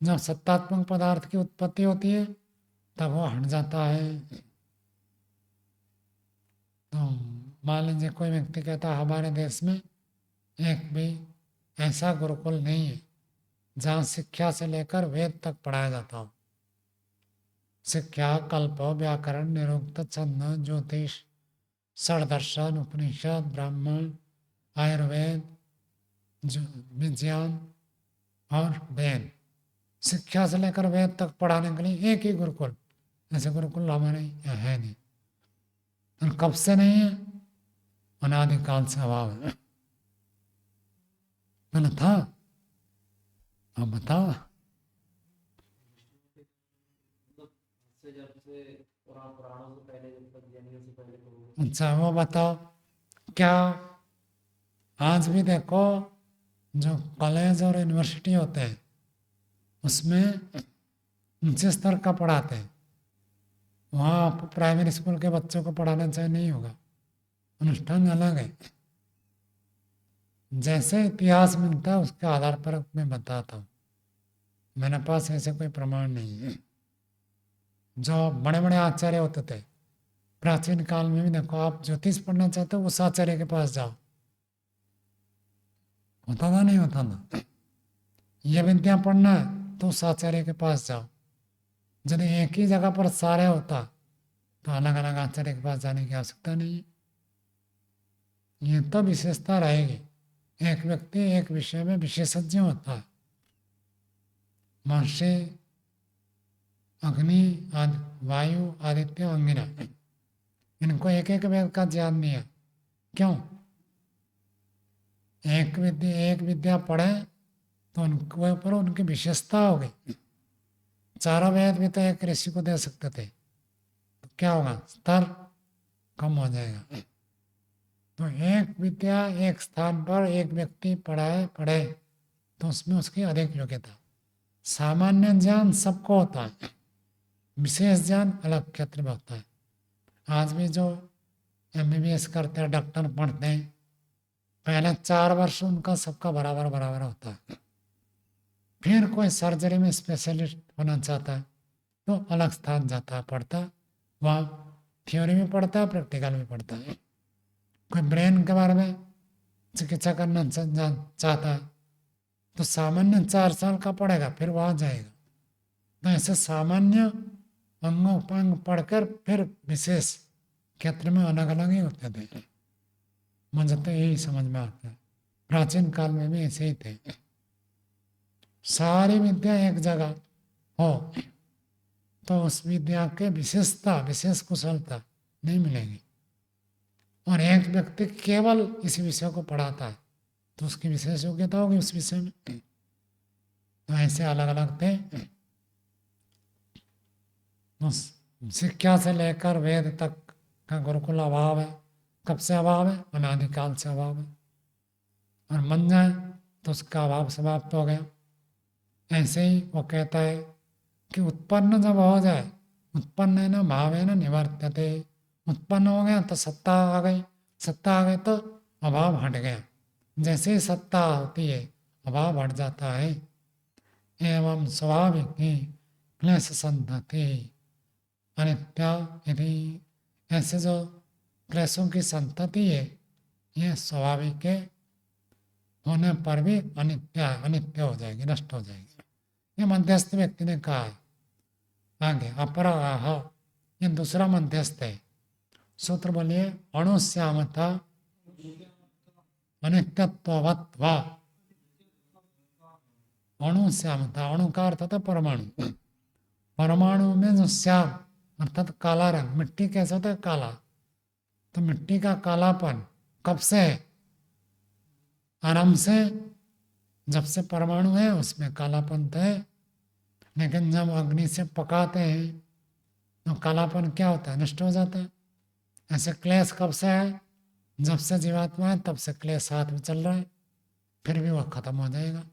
जब सत्तात्मक पदार्थ की उत्पत्ति होती है तब वो हट जाता है। तो मान लीजिए कोई व्यक्ति कहता है हमारे देश में एक भी ऐसा गुरुकुल नहीं है जहाँ शिक्षा से लेकर वेद तक पढ़ाया जाता हो। शिक्षा कल्प, व्याकरण, निरुक्त, छंद, ज्योतिष, षड्दर्शन, उपनिषद, ब्राह्मण, आयुर्वेद, विज्ञान और वेद, शिक्षा से लेकर वेद तक पढ़ाने के लिए एक ही गुरुकुल। ऐसे गुरुकुल हमारे यहाँ है नहीं। और कब से नहीं है? अनादिकाल से अभाव है। मैंने था, अब बताओ। अच्छा वो बताओ, क्या आज भी देखो जो कॉलेज और यूनिवर्सिटी होते हैं उसमें ऊंचे स्तर का पढ़ाते हैं। वहाँ आप प्राइमरी स्कूल के बच्चों को पढ़ाना चाहिए नहीं होगा, अनुष्ठान अलग है। जैसे इतिहास मिलता है उसके आधार पर मैं बताता हूँ, मेरे पास ऐसे कोई प्रमाण नहीं है। जो बड़े बड़े आचार्य होते थे प्राचीन काल में भी, देखो आप ज्योतिष पढ़ना चाहते हो उस आचार्य के पास जाओ, होता था नहीं होता था। ये विद्या पढ़ना है तो उस आचार्य के पास जाओ। यदि एक ही जगह पर सारे होता तो अलग अलग आचार्य के पास जाने की आवश्यकता नहीं है। ये तो विशेषता रहेगी, एक व्यक्ति एक विषय में विशेषज्ञ होता है। महर्षि अग्नि, वायु, आदित्य, अंगिरा, इनको एक एक वेद का ज्ञान दिया। क्यों? एक विद्या पढ़े तो उनके ऊपर उनकी विशेषता हो गई। चारों वेद भी तो एक ऋषि को दे सकते थे, तो क्या होगा? स्तर कम हो जाएगा। तो एक विद्या एक स्थान पर एक व्यक्ति पढ़े तो उसमें उसकी अधिक योग्यता। सामान्य ज्ञान सबको होता है, विशेष ज्ञान अलग क्षेत्र में होता है। आज भी जो MBBS करते हैं, डॉक्टर पढ़ते हैं, पहले 4 वर्ष उनका सबका बराबर बराबर होता है। फिर कोई सर्जरी में स्पेशलिस्ट होना चाहता है तो अलग स्थान जाता है, पढ़ता, वहाँ थ्योरी में पढ़ता है, प्रैक्टिकल में पढ़ता है। कोई ब्रेन के बारे में चिकित्सा करना चाहता है तो सामान्य 4 साल का पढ़ेगा, फिर वहाँ जाएगा। तो ऐसे सामान्य अंग उपांग पढ़कर फिर विशेष क्षेत्र में अलग अलग ही होते थे। मुझे तो यही समझ में आता है, प्राचीन काल में भी ऐसे ही थे। सारी विद्या एक जगह हो तो उस विद्या के विशेषता, विशेष कुशलता नहीं मिलेगी। और एक व्यक्ति केवल इस विषय को पढ़ाता है तो उसकी विशेष योग्यता होगी उस विषय में। तो ऐसे अलग अलग थे। तो शिक्षा से लेकर वेद तक का गुरुकुल अभाव है। कब से अभाव है? अनादिकाल से अभाव है। और मन जाए तो उसका अभाव समाप्त हो गया। ऐसे ही वो कहता है कि उत्पन्न जब हो जाए, उत्पन्न है ना भाव है ना निवर्त्यते, उत्पन्न हो गया तो सत्ता आ गई, सत्ता आ गई तो अभाव हट गया। जैसे ही सत्ता होती है अभाव हट जाता है। एवं स्वाभाविक ही क्लेश संतति अनित्या यदि, ऐसे जो क्लेशों की संतति है ये स्वाभाविक है, होने पर भी अनित्य हो जाएगी, नष्ट हो जाएगी। ये मध्यस्थ व्यक्ति ने कहा है। आगे अपराह, ये दूसरा मध्यस्थ है। सूत्र बोलिए, अणुश्यामता अनित्यत्ववत्वा। अणुश्यामता, अणु का अर्थ था परमाणु। परमाणु में जो श्याम अर्थात काला रंग, मिट्टी कैसा होता है? काला। तो मिट्टी का कालापन कब से है? आराम से, जब से परमाणु है उसमें कालापन तो है, लेकिन जब अग्नि से पकाते हैं तो कालापन क्या होता है? नष्ट हो जाता है। ऐसे क्लेश कब से है? जब से जीवात्मा है तब से क्लेश साथ में चल रहा है, फिर भी वह खत्म हो जाएगा।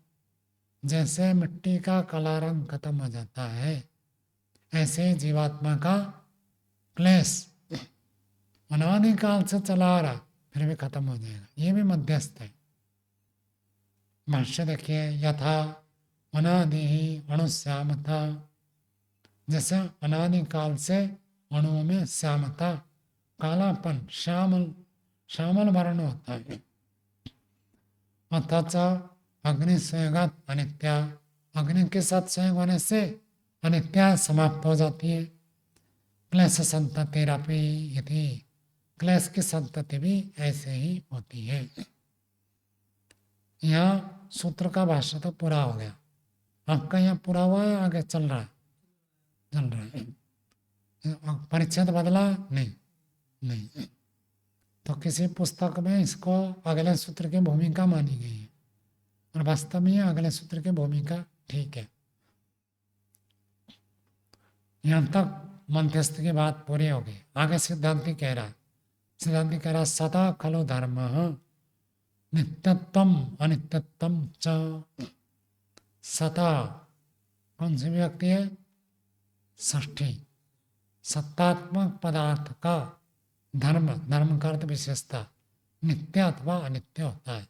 जैसे मिट्टी का काला रंग खत्म हो जाता है, ऐसे ही जीवात्मा का क्लेश अनादिकाल से चला आ रहा, फिर भी खत्म हो जाएगा। ये भी मध्यस्थ है। भाष्य देखिए, यथा अनादि अणुश्यामता, जैसे अनादिकाल से अणुओं में श्यामता, कालापन, श्यामल श्यामल वर्ण होता है। अथच अग्नि संयोगात अनित्या, अग्नि के साथ संयोग होने से अनित्या समाप्त हो जाती है। क्लेश संततिरपि यदि, क्लेश की संतति भी ऐसे ही होती है। यहाँ सूत्र का भाष्य तो पूरा हो गया। आपका यहाँ पूरा हुआ है, आगे चल रहा है? चल रहा है। परिच्छेद बदला नहीं? नहीं। तो किसी पुस्तक में इसको अगले सूत्र की भूमिका मानी गई है, और वास्तव में अगले सूत्र की भूमिका ठीक है। यहाँ तक मध्यस्थ की बात पूरी हो गई। आगे सिद्धांति कह रहा है, सिद्धांति कह रहा है सदा खलु धर्म नित्यत्वम अनित्यत्वम च। सता कौन सी व्यक्ति है? षष्ठी। सत्तात्मक पदार्थ का धर्म, धर्म का अर्थ विशेषता, नित्य अथवा अनित्य होता है।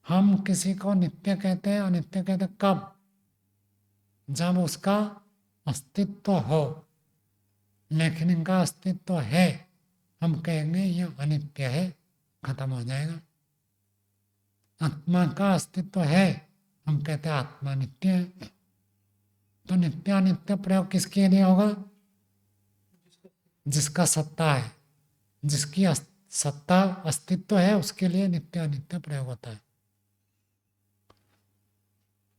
हम किसी को नित्य कहते हैं, अनित्य कहते हैं कब? जब उसका अस्तित्व हो। लेकिन इनका अस्तित्व है, हम कहेंगे ये अनित्य है, खत्म हो जाएगा। आत्मा का अस्तित्व है, हम कहते हैं आत्मा नित्य है। तो नित्य अनित्य प्रयोग किसके लिए होगा? जिसका सत्ता है, जिसकी सत्ता अस्तित्व है, उसके लिए नित्य अनित्य प्रयोग होता है।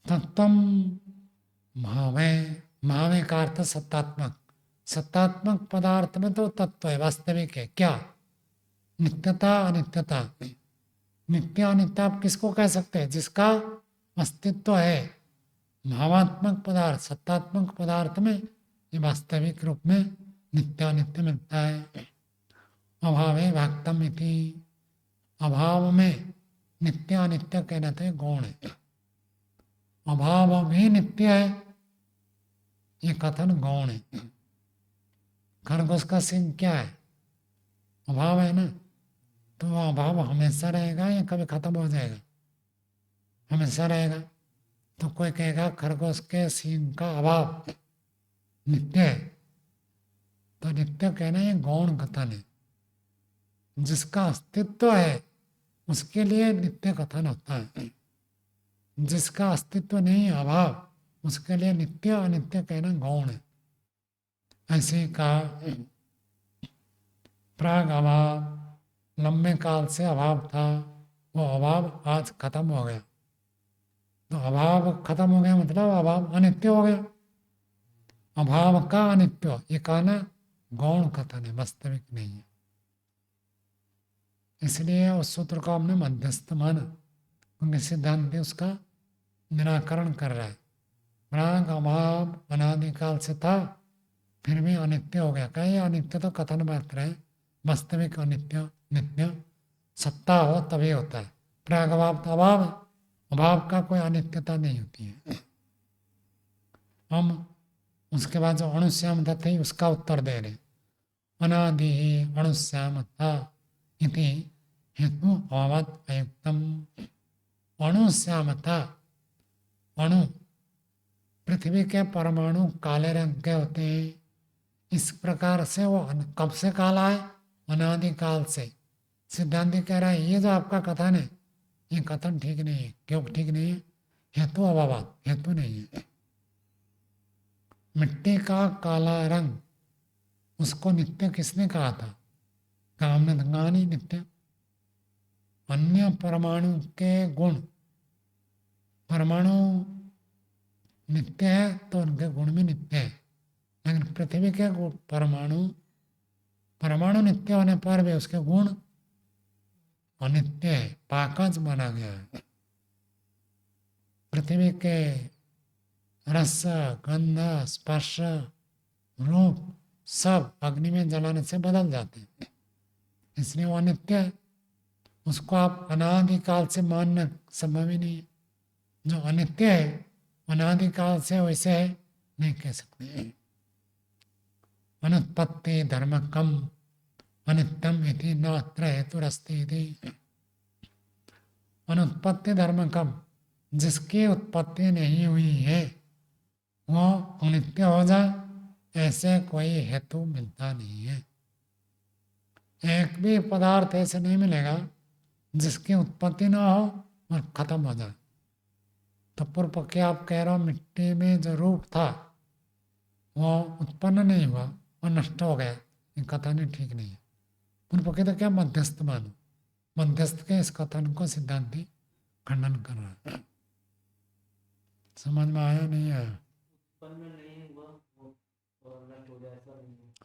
तत्वम भावे, भावे का अर्थ सत्तात्मक। सत्तात्मक पदार्थ में तो तत्व है, वास्तविक है। क्या? नित्यता अनित्यता। नित्य अनित्य आप किसको कह सकते हैं? जिसका अस्तित्व है। भावात्मक पदार्थ, सत्तात्मक पदार्थ में ये वास्तविक रूप में नित्य अनित्य मिलता है। अभावे भाक्तम इति, अभाव में नित्य अनित्य कहना थे गौण है। अभाव भी नित्य है, ये कथन गौण है। खरगोश का सिंह क्या है? अभाव है ना। तो वो अभाव हमेशा रहेगा या कभी खत्म हो जाएगा? हमेशा रहेगा। तो कोई कहेगा खरगोश के सिंह का अभाव नित्य है, तो नित्य कहना ये गौण कथन है। जिसका अस्तित्व है उसके लिए नित्य कथन होता है। जिसका अस्तित्व नहीं है, अभाव, उसके लिए नित्य अनित्य कहना गौण है। ऐसे कहा प्राग अभाव, लंबे काल से अभाव था, वो अभाव आज खत्म हो गया। तो अभाव खत्म हो गया मतलब अभाव अनित्य हो गया। अभाव का अनित्य ये कहना गौण कथन है, वास्तविक नहीं है। इसलिए उस सूत्र को हमने मध्यस्थ माना, क्योंकि सिद्धांत उसका निराकरण कर रहा है। प्राग अभाव अनादिकाल से था, फिर भी अनित्य हो गया। कहीं अनित्य तो कथन मात्र है, वास्तविक अनित्य नित्य सत्ता हो तभी होता है। प्राग अभाव तो अभाव है, अभाव का कोई अनित्यता नहीं होती है। हम उसके बाद जो अणुश्यामता थी उसका उत्तर दे रहे। अनादि अणुश्यामता इति हेतु अवत अयुक्तम। अणुश्यामता, अणु पृथ्वी के परमाणु काले रंग के होते हैं। इस प्रकार से वो कब से काला है? अनादिकाल से। सिद्धांति कह रहा है ये जो आपका कथन है ये कथन ठीक नहीं है। क्यों ठीक नहीं है? हेतु अभावात, हेतु नहीं है। मिट्टी का काला रंग, उसको नित्य किसने कहा था? काम ने कहा नहीं नित्य। अन्य परमाणु के गुण, परमाणु नित्य है तो उनके गुण भी नित्य है। लेकिन पृथ्वी के परमाणु, परमाणु नित्य होने पर भी उसके गुण अनित्य है, पाकज माना गया है। पृथ्वी के रस, गंध, स्पर्श, रूप सब अग्नि में जलाने से बदल जाते हैं, इसलिए वो अनित्य है। उसको आप अनादिकाल से मानना संभव ही नहीं है। जो अनित्य है अनादिकाल से वैसे है नहीं कह सकते। अनुत्पत्ति धर्मकम अनित्यम इति न अत्र हेतुरस्ति इति। अनुत्पत्ति धर्मकम, जिसकी उत्पत्ति नहीं हुई है वो अनित्य हो जाए, ऐसे कोई हेतु मिलता नहीं है। एक भी पदार्थ ऐसे नहीं मिलेगा जिसकी उत्पत्ति ना हो और खत्म हो जाए। तो पूर्व पक्षी आप कह रहे हो मिट्टी में जो रूप था वो उत्पन्न नहीं हुआ और नष्ट हो गया, ये कथन ही ठीक नहीं है। पूर्व पक्षी तो क्या मध्यस्थ मानो, मध्यस्थ के इस कथन को सिद्धांति खंडन कर रहा है। समझ में आया नहीं आया?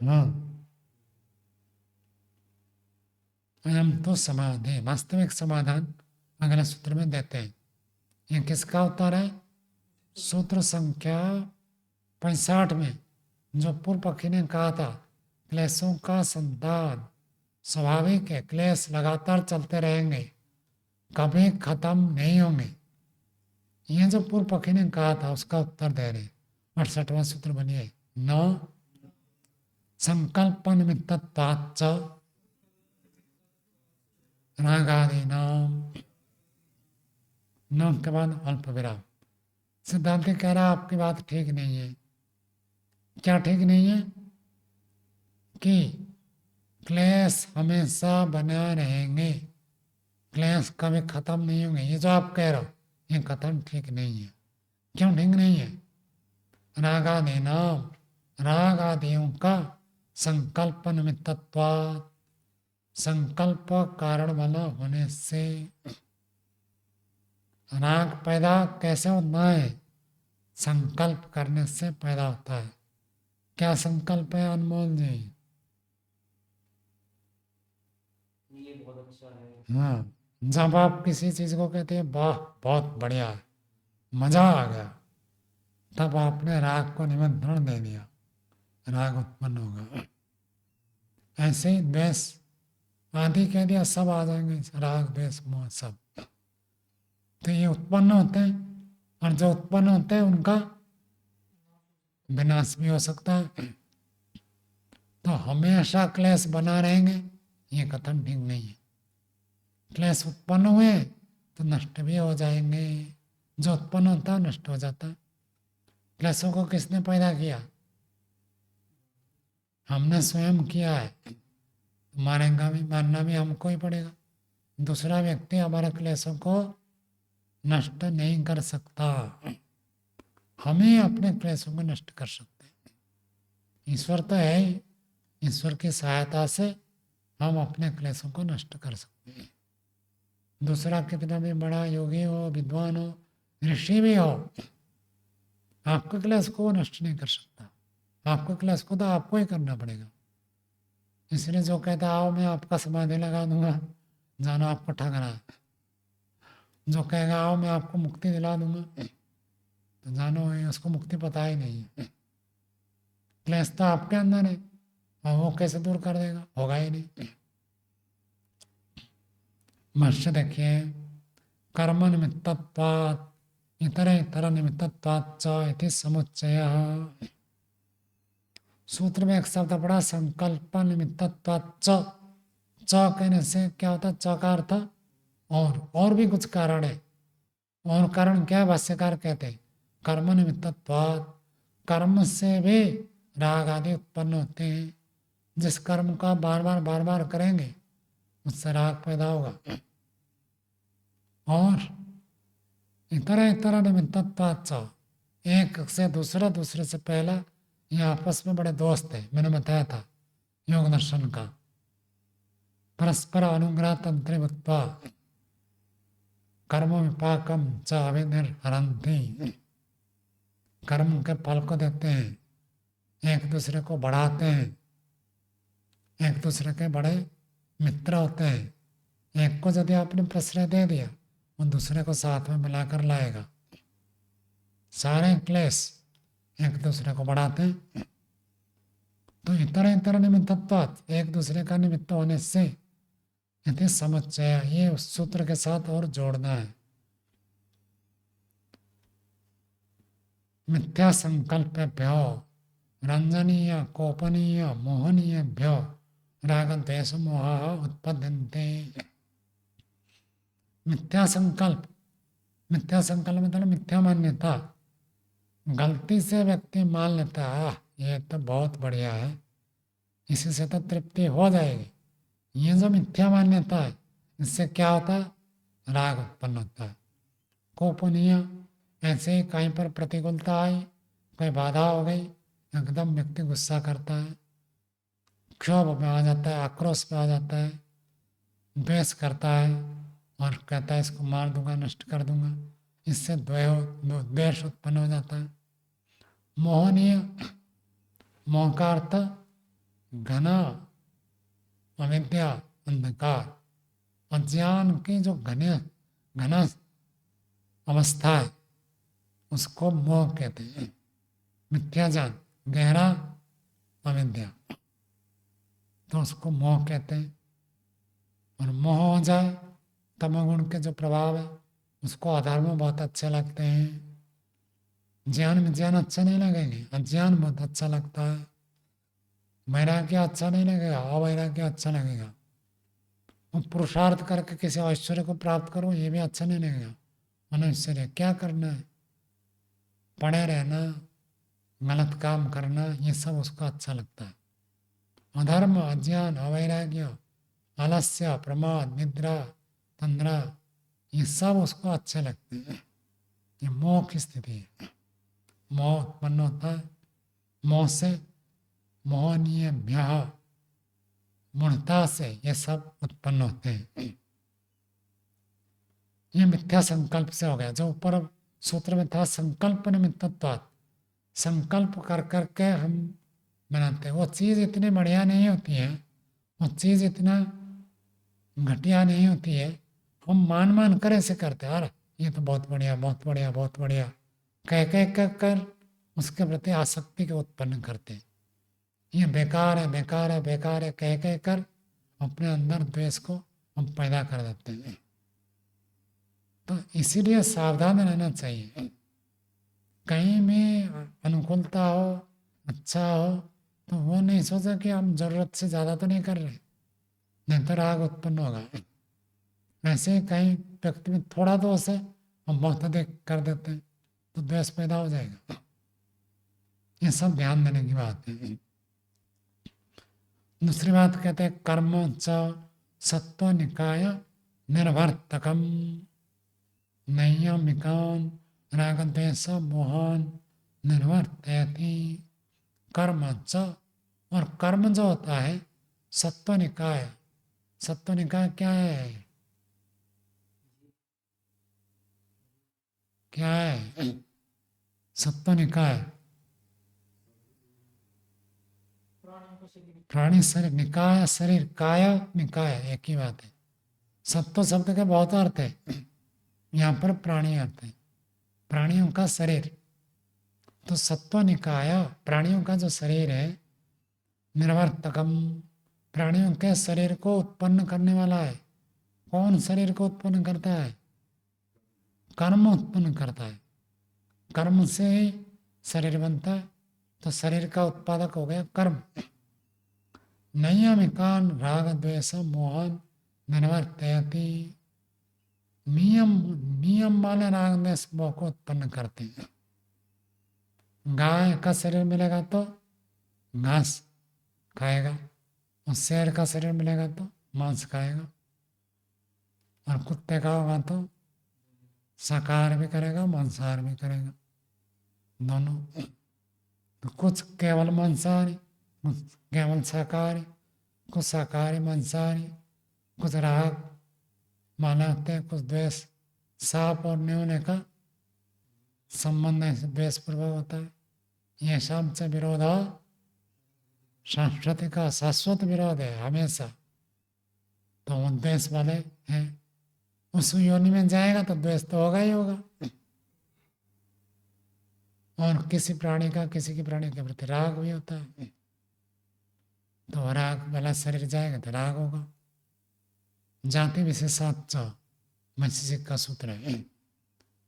हाँ, अयम तो समाधि, वास्तविक समाधान अगले सूत्र में देते हैं। ये किसका उत्तर है? सूत्र संख्या 65 में जो पूर्व पक्षी ने कहा था क्लेशों का संतान स्वाभाविक है, क्लेश लगातार चलते रहेंगे, कभी खत्म नहीं होंगे, ये जो पूर्व पक्षी ने कहा था उसका उत्तर दे रहे। 68वां सूत्र बनिए, न संकल्प निमित्तत्वाच्च रागादीनाम, न के बाद अल्प विराम। सिद्धांति कह रहा आपकी बात ठीक नहीं है। क्या ठीक नहीं है? कि क्लेश हमेशा बना रहेंगे, क्लेश कभी खत्म नहीं होंगे, ये जो आप कह रहे हो ये कथन ठीक नहीं है। क्यों ठीक नहीं है? रागादि नाम, राग आदियों का संकल्प निमित्तत्वात्, संकल्प कारण वाला होने से। राग पैदा कैसे होता है? संकल्प करने से पैदा होता है। क्या संकल्प है अनमोल जी?
ये बहुत अच्छा है।
हाँ, जब आप किसी चीज को कहते हैं वाह बहुत बढ़िया है, मजा आ गया, तब आपने राग को निमंत्रण दे दिया, राग उत्पन्न होगा। ऐसे ही द्वेष आदि कह दिया, सब आ जाएंगे, राग द्वेष मोह सब। तो ये उत्पन्न होते हैं, और जो उत्पन्न होते हैं उनका विनाश भी हो सकता है। तो हमेशा क्लेश बना रहेंगे, ये कथन ठीक नहीं है। क्लेश उत्पन्न हुए तो नष्ट भी हो जाएंगे, जो उत्पन्न होता है नष्ट हो जाता है। क्लेशों को किसने पैदा किया? हमने स्वयं किया है, मारेगा भी, मारना भी हमको ही पड़ेगा। दूसरा व्यक्ति हमारे क्लेशों को नष्ट नहीं कर सकता, हमें अपने क्लेशों को नष्ट कर सकते हैं। ईश्वर तो है ही, ईश्वर की सहायता से हम अपने क्लेशों को नष्ट कर सकते हैं। दूसरा कितना भी बड़ा योगी हो, विद्वान हो, ऋषि भी हो, आपके क्लेश को वो नष्ट नहीं कर सकता। आपके क्लेश को तो आपको ही करना पड़ेगा। इसलिए जो कहता आओ मैं आपका समाधि लगा दूंगा, जानो आपको ठगना है। जो कहेगा आओ मैं आपको मुक्ति दिला दूंगा, तो जानो ये उसको मुक्ति पता ही नहीं है। क्लेश तो आपके अंदर है, और वो कैसे दूर कर देगा? होगा ही नहीं। भाष्य देखिए, कर्म निमित्तत्वात् इतर इतर निमित्तत्वाच्च इति समुच्चयः। सूत्र में एक शब्द पड़ा संकल्प निमित्तत्वाच्च। च कहने से क्या होता है? च का अर्थ और भी कुछ कारण है। और कारण क्या है? भाष्यकार कहते हैं कर्म निमित्तत्वात्, कर्म से भी राग आदि उत्पन्न होते हैं। जिस कर्म का बार बार करेंगे उससे राग पैदा होगा। और इतर निमित्तत्वाच्च, एक से दूसरा, दूसरे से पहला, ये आपस में बड़े दोस्त हैं। मैंने बताया था योग दर्शन का, परस्पर अनुग्रह तंत्र भूत्वा कर्म विपाकम च अभिनिर्हरन्ति। कर्म के फल को देते हैं, एक दूसरे को बढ़ाते हैं, एक दूसरे के बड़े मित्र होते हैं। एक को यदि आपने प्रश्रय दे दिया, वो दूसरे को साथ में मिलाकर लाएगा। सारे क्लेश एक दूसरे को बढ़ाते हैं। तो इतर निमित्तत्वात्, एक दूसरे का निमित्त होने से, यदि समुच्चय, ये उस सूत्र के साथ और जोड़ना है। मिथ्या संकल्पेभ्यो रंजनीय कोपनीय मोहनीयभ्यो राग द्वेष मोह उत्पद्यन्ते। मिथ्या संकल्प, मिथ्या संकल्प मतलब मिथ्या मान्यता। गलती से व्यक्ति मान लेता है ये तो बहुत बढ़िया है, इसी से तो तृप्ति हो जाएगी। ये जो मिथ्या मान्यता है, इससे क्या होता है? राग उत्पन्न होता है। कोपनीय, ऐसे ही कहीं पर प्रतिकूलता आई, कोई बाधा हो गई, एकदम व्यक्ति गुस्सा करता है, क्षोभ में आ जाता है, आक्रोश में आ जाता है, द्वेष करता है और कहता है इसको मार दूंगा, नष्ट कर दूंगा। इससे द्वेष उत्पन्न हो जाता है। मोहनीय, मोह का अर्थ घना अविद्या, अंधकार, अज्ञान की जो घना अवस्था है उसको मोह कहते हैं। मिथ्या ज्ञान, गहरा अविद्या, तो उसको मोह कहते हैं। और मोह हो जाए, तमोगुण के जो प्रभाव है उसको अधर्म बहुत अच्छे लगते हैं, ज्ञान विज्ञान अच्छा नहीं लगेंगे, अज्ञान बहुत अच्छा लगता है, वैराग्य अच्छा नहीं लगेगा, अवैराग्य अच्छा लगेगा। पुरुषार्थ करके किसी ऐश्वर्य को प्राप्त करो, ये भी अच्छा नहीं लगेगा। अनैश्वर्य क्या करना है, पड़े रहना, गलत काम करना, ये सब उसको अच्छा लगता है। अधर्म, अज्ञान, अवैराग्य, आलस्य, प्रमाद, निद्रा, तंद्रा, ये सब उसको अच्छे लगते हैं। ये मोह की स्थिति है। मोह उत्पन्न होता है। मोह से, मोहनीय भ्यः, मूढ़ता से ये सब उत्पन्न होते हैं। ये मिथ्या संकल्प से हो गया। जो ऊपर सूत्र में था संकल्प निमित्तत्वात्, संकल्प कर करके हम बनाते हैं। वो चीज़ इतनी बढ़िया नहीं होती है, वो चीज़ इतना घटिया नहीं होती है, हम मान मान कर ऐसे करते हैं, अरे ये तो बहुत बढ़िया, बहुत बढ़िया, बहुत बढ़िया, कह कर उसके प्रति आसक्ति को उत्पन्न करते हैं। ये बेकार है, बेकार है, बेकार है, कह कर अपने अंदर द्वेष को हम पैदा कर देते हैं। तो इसीलिए सावधान रहना चाहिए। कहीं में अनुकूलता हो, अच्छा हो, तो वो नहीं सोचा कि हम जरूरत से ज़्यादा तो नहीं कर रहे, नहीं तो राग उत्पन्न होगा। ऐसे ही कहीं व्यक्ति में थोड़ा दोष है, हम बहुत अधिक कर देते हैं, तो द्वेष पैदा हो जाएगा। ये सब ध्यान देने की बात है। दूसरी बात कहते हैं कर्म च सत्व निकाय निर्वर्तकम नैयमिकान रागद्वेष मोहन निर्वर्तयति। कर्म च, और कर्म जो होता है सत्व निकाय। सत्व निकाय क्या है? क्या है सत्व निकाय? प्राणी शरीर, निकाय शरीर, काय निकाय एक ही बात है। सत्व शब्द के बहुत अर्थ है, यहाँ पर प्राणी अर्थ है, प्राणियों का शरीर। तो सत्व निकाय प्राणियों का जो शरीर है, निर्वर्तकम, प्राणियों के शरीर को उत्पन्न करने वाला है। कौन शरीर को उत्पन्न करता है? कर्म उत्पन्न करता है। कर्म से ही शरीर बनता है, तो शरीर का उत्पादक हो गया कर्म। नैयमिकान राग द्वेष मोहन निर्वर्तयति। नियम वाले राग द्वेष मोह को उत्पन्न करते हैं। गाय का शरीर मिलेगा तो घास खाएगा, और शेर का शरीर मिलेगा तो मांस खाएगा, और कुत्ते का होगा तो शाकाहार भी करेगा, मांसाहार भी करेगा, दोनों। तो कुछ केवल मांसाहारी, कुछ केवल शाकाहारी, कुछ शाकाहारी मांसाहारी, कुछ राग माना होते हैं, कुछ द्वेष। साप और न्योने का संबंध ऐसे द्वेष पूर्वक होता है। ये शाम से विरोध सांस्कृतिक का शाश्वत विरोध है हमेशा। तो वो द्वेष वाले हैं, उस योनि में जाएगा तो द्वेष तो होगा ही होगा। और किसी प्राणी का किसी की प्राणी के प्रति राग भी होता है, तो राग वाला शरीर जाएगा तो राग होगा। जाति विशेषाच मस्तिष्क का सूत्र है।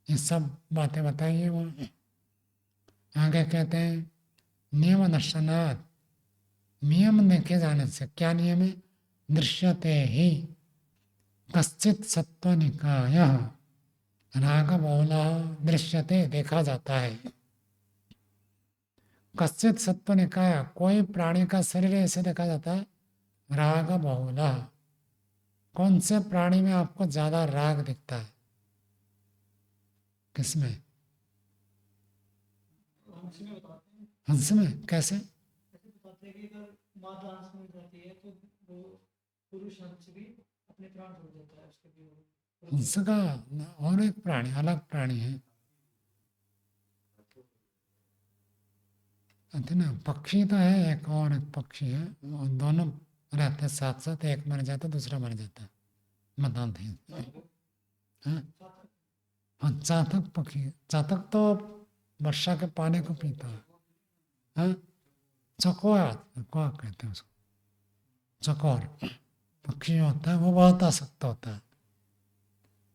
ये सब बातें बताइए वहाँ। आगे कहते हैं नियम दर्शनात्, नियम देखे जाने से। क्या नियम है? दृश्यते ही कश्चित सत्व निकाय राग बहुला दृश्यते, देखा जाता है। कश्चित सत्व निकाय, कोई प्राणी का शरीर ऐसे देखा जाता है राग बहुला, कौन से प्राणी में आपको ज्यादा राग दिखता है? किसमें?
हंस में बताते हैं।
हंस में? कैसे?
ऐसे बताते हैं कि अगर मादा हंस में जाती है तो वो पुरुष हंस भी अपने प्राण छोड़ देता है उसके लिए वो
हंस का और एक प्राणी, अलग प्राणी है। अरे ना, पक्षी तो है, एक और एक पक्षी है, और दोनों रहते साथ साथ, एक मर जाता दूसरा मर जाता। बताते हैं। हाँ? हाँ, चातक पक्षी। चातक तो वर्षा के पानी को पीता है। हाँ? चकोर, चकोर कहते हैं उसको। चकोर पक्षी होता है, वो बहुत आसक्त होता है।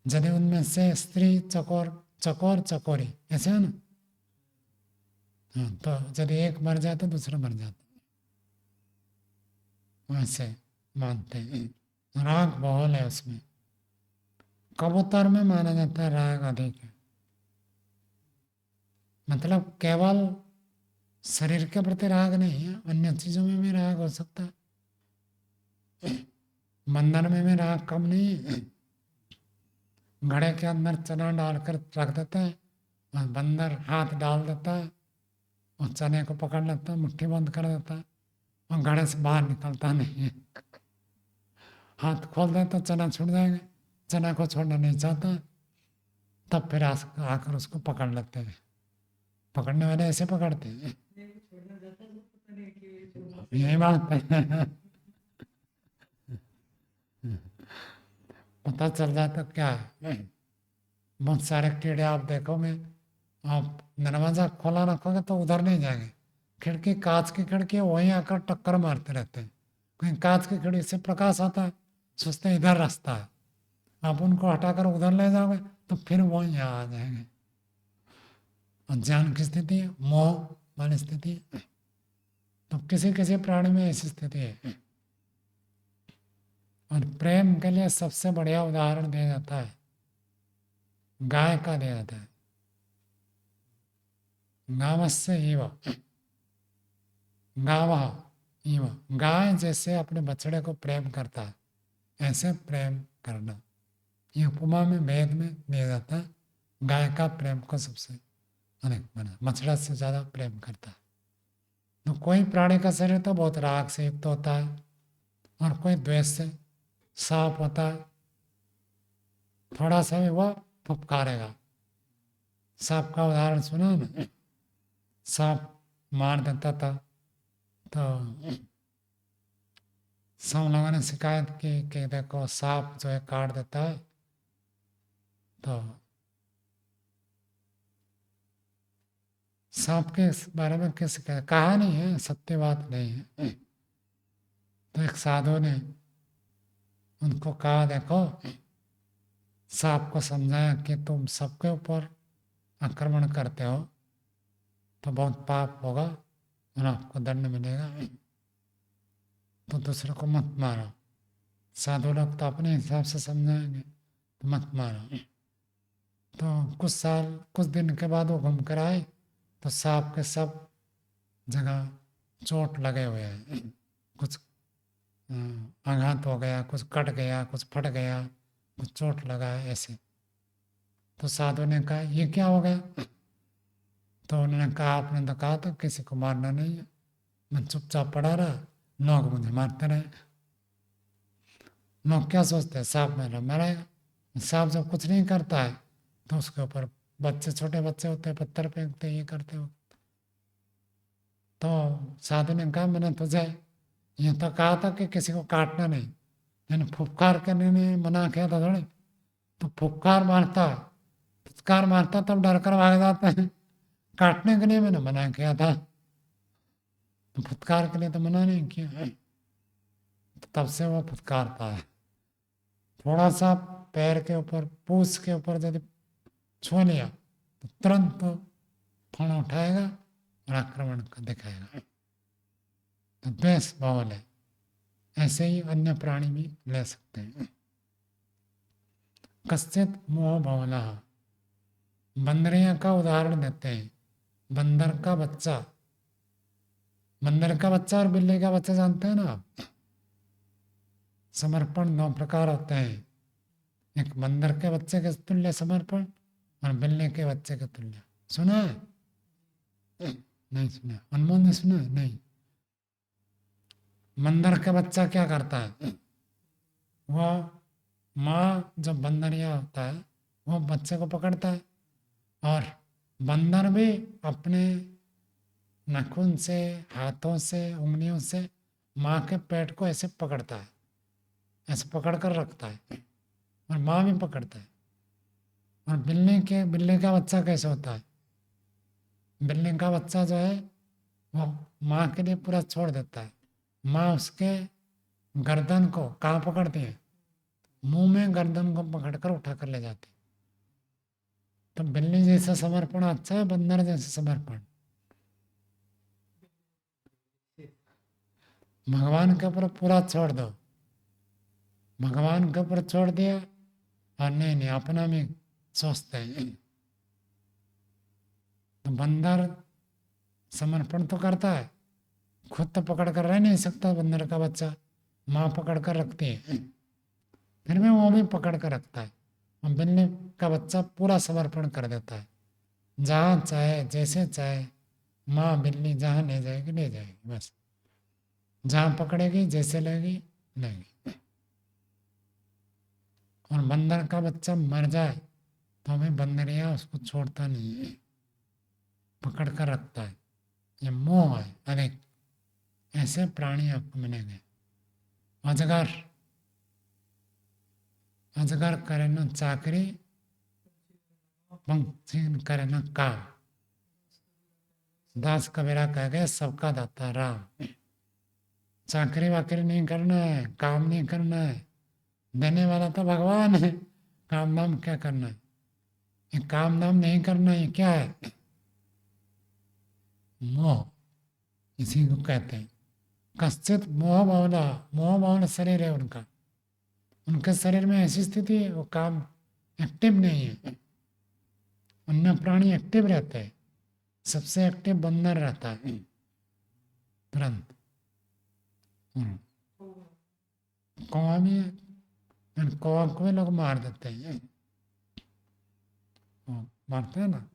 यदि उनमें से स्त्री चकोर, चकोर चकोरी ऐसे है ना। हाँ, तो यदि एक मर जाए तो दूसरा मर जाता, वैसे मानते हैं। राग बहुल है उसमें। कबूतर में माना जाता है राग अधिक है। मतलब केवल शरीर के प्रति राग नहीं है, अन्य चीजों में भी राग हो सकता है। बंदर में भी राग कम नहीं है। घड़े के अंदर चना डालकर रख देते हैं और बंदर हाथ डाल देता है और चने को पकड़ लेता है, मुट्ठी बंद कर देता है और घड़े से बाहर निकलता नहीं है। हाथ खोल दे तो चना छूट जाएंगे, चना को छोड़ना नहीं चाहता, तब फिर आकर उसको पकड़ लेते हैं। पकड़ने वाले ऐसे पकड़ते हैं।
छोड़ना चाहता है तो पता नहीं कि छोड़ना
यही बात है। पता चल जाता क्या है। बहुत सारे कीड़े आप देखोगे, आप दरवाजा खोला रखोगे तो उधर नहीं जाएंगे। खिड़की, कांच की खिड़की है, वहीं आकर टक्कर मारते रहते हैं। कहीं कांच की खिड़की से प्रकाश आता है, सोचते हैं इधर रास्ता है, आप उनको हटाकर उधर ले जाओगे तो फिर वो यहाँ आ जाएंगे। अज्ञान की स्थिति है, मोह वाली स्थिति है। तो किसी किसी प्राणी में ऐसी स्थिति है। और प्रेम के लिए सबसे बढ़िया उदाहरण दिया जाता है, गाय का दिया जाता है। गावस्य इव, गावः इव, गाय जैसे अपने बछड़े को प्रेम करता है, ऐसे प्रेम करना। ये उपमा में वेद में दिया जाता है। गाय का प्रेम को सबसे अधिक बना, बछड़ा से ज्यादा प्रेम करता है। तो कोई प्राणी का शरीर तो बहुत राग से युक्त होता है और कोई द्वेष से। सांप होता है, थोड़ा सा भी वह फुफकारेगा। सांप का उदाहरण सुना है ना, सांप मार देता था तो सब लोगों ने शिकायत की कि देखो सांप जो है काट देता है। तो सांप के बारे में किसी का कहानी है, सत्य बात नहीं है। तो एक साधु ने उनको कहा, देखो, सांप को समझाया कि तुम सबके ऊपर आक्रमण करते हो तो बहुत पाप होगा और आपको दंड मिलेगा, तो दूसरे को मत मारो। साधु लोग तो अपने हिसाब से समझाएंगे, तो मत मारो। तो कुछ दिन के बाद वो घूम कर आए तो सांप के सब जगह चोट लगे हुए हैं। कुछ आघात हो गया, कुछ कट गया, कुछ फट गया, कुछ चोट लगा है ऐसे। तो साधु ने कहा, ये क्या हो गया? तो उन्होंने कहा, आपने तो कहा था किसी को मारना नहीं है। मैं चुपचाप पड़ा रहा, लोग मुझे मारते रहे। लोग क्या सोचते हैं, सांप मेरा मरेगा। सांप जब कुछ नहीं करता है तो उसके ऊपर बच्चे, छोटे बच्चे होते हैं, पत्थर फेंकते हैं, ये करते हो। तो साधु ने कहा, मैंने तुझे ये तो कहा था कि किसी को काटना नहीं, मैंने फुफकार करने में मना किया था थोड़ी। तो फुफकार मारता, फुफकार मारता तब डर कर भाग जाते हैं। काटने के लिए मैंने मना किया था, तो फुफकार के लिए तो मना नहीं किया है। तो तब से वो फुफकारता है। थोड़ा सा पैर के ऊपर, पूछ के ऊपर यदि छू लिया तो तुरंत फण उठाएगा और आक्रमण कर दिखाएगा। तो द्वेष बहुल है। ऐसे ही अन्य प्राणी भी ले सकते हैं। कश्चित मोह बहुलः, बंदरिया का उदाहरण देते हैं। बंदर का बच्चा, बंदर का बच्चा और बिल्ली का बच्चा जानते हैं ना आप? समर्पण 9 प्रकार होते हैं। एक बंदर के बच्चे के तुल्य समर्पण और बिल्ली के बच्चे के तुल्य। सुना है? नहीं सुना? अनमोल ने सुना है? नहीं। बंदर का बच्चा क्या करता है? वो माँ जब बंदरिया होता है वो बच्चे को पकड़ता है, और बंदर भी अपने नाखून से, हाथों से, उंगलियों से माँ के पेट को ऐसे पकड़ता है, ऐसे पकड़ कर रखता है, और माँ भी पकड़ता है। और बिल्ली का बच्चा कैसे होता है? बिल्ली का बच्चा जो है वो माँ के लिए पूरा छोड़ देता है। माँ उसके गर्दन को कहाँ पकड़ती है? मुंह में गर्दन को पकड़कर उठा कर ले जाती है। तो बिल्ली जैसा समर्पण अच्छा है, बंदर जैसा समर्पण? भगवान के ऊपर पूरा छोड़ दो। भगवान के ऊपर छोड़ दिया और नहीं नहीं अपना में सोचते हैं। तो बंदर समर्पण तो करता है, खुद तो पकड़ कर रह नहीं सकता। बंदर का बच्चा माँ पकड़ कर रखती है, फिर भी वो भी पकड़ कर रखता है। और बिल्ली का बच्चा पूरा समर्पण कर देता है, जहाँ चाहे जैसे चाहे माँ बिल्ली जहाँ ले जाएगी ले जाएगी, बस जहाँ पकड़ेगी जैसे लेगी लेगी। और बंदर का बच्चा मर जाए तो भी बंदरिया उसको छोड़ता नहीं है, पकड़ कर रखता है। ये मोह है। अनेक ऐसे प्राणी आपको मिलेंगे। अजगर, अजगर करे न चाकरी, पंक्षी करे न काम। दास कबीरा कह गए सबका दाता राम। चाकरी वाकरी नहीं करना है, काम नहीं करना है, देने वाला तो भगवान है। काम नाम क्या करना है? ये काम नाम नहीं करना, ये क्या है? मोह, इसी को कहते हैं। कश्चित मोह बहुला, मोह बहुल शरीर है उनका। उनके शरीर में ऐसी स्थिति है वो काम एक्टिव नहीं है। अन्य प्राणी एक्टिव रहते हैं, सबसे एक्टिव बंदर रहता है तुरंत। कौवा भी है, लेकिन कौवा को भी लोग मार देते हैं। मारते हैं ना?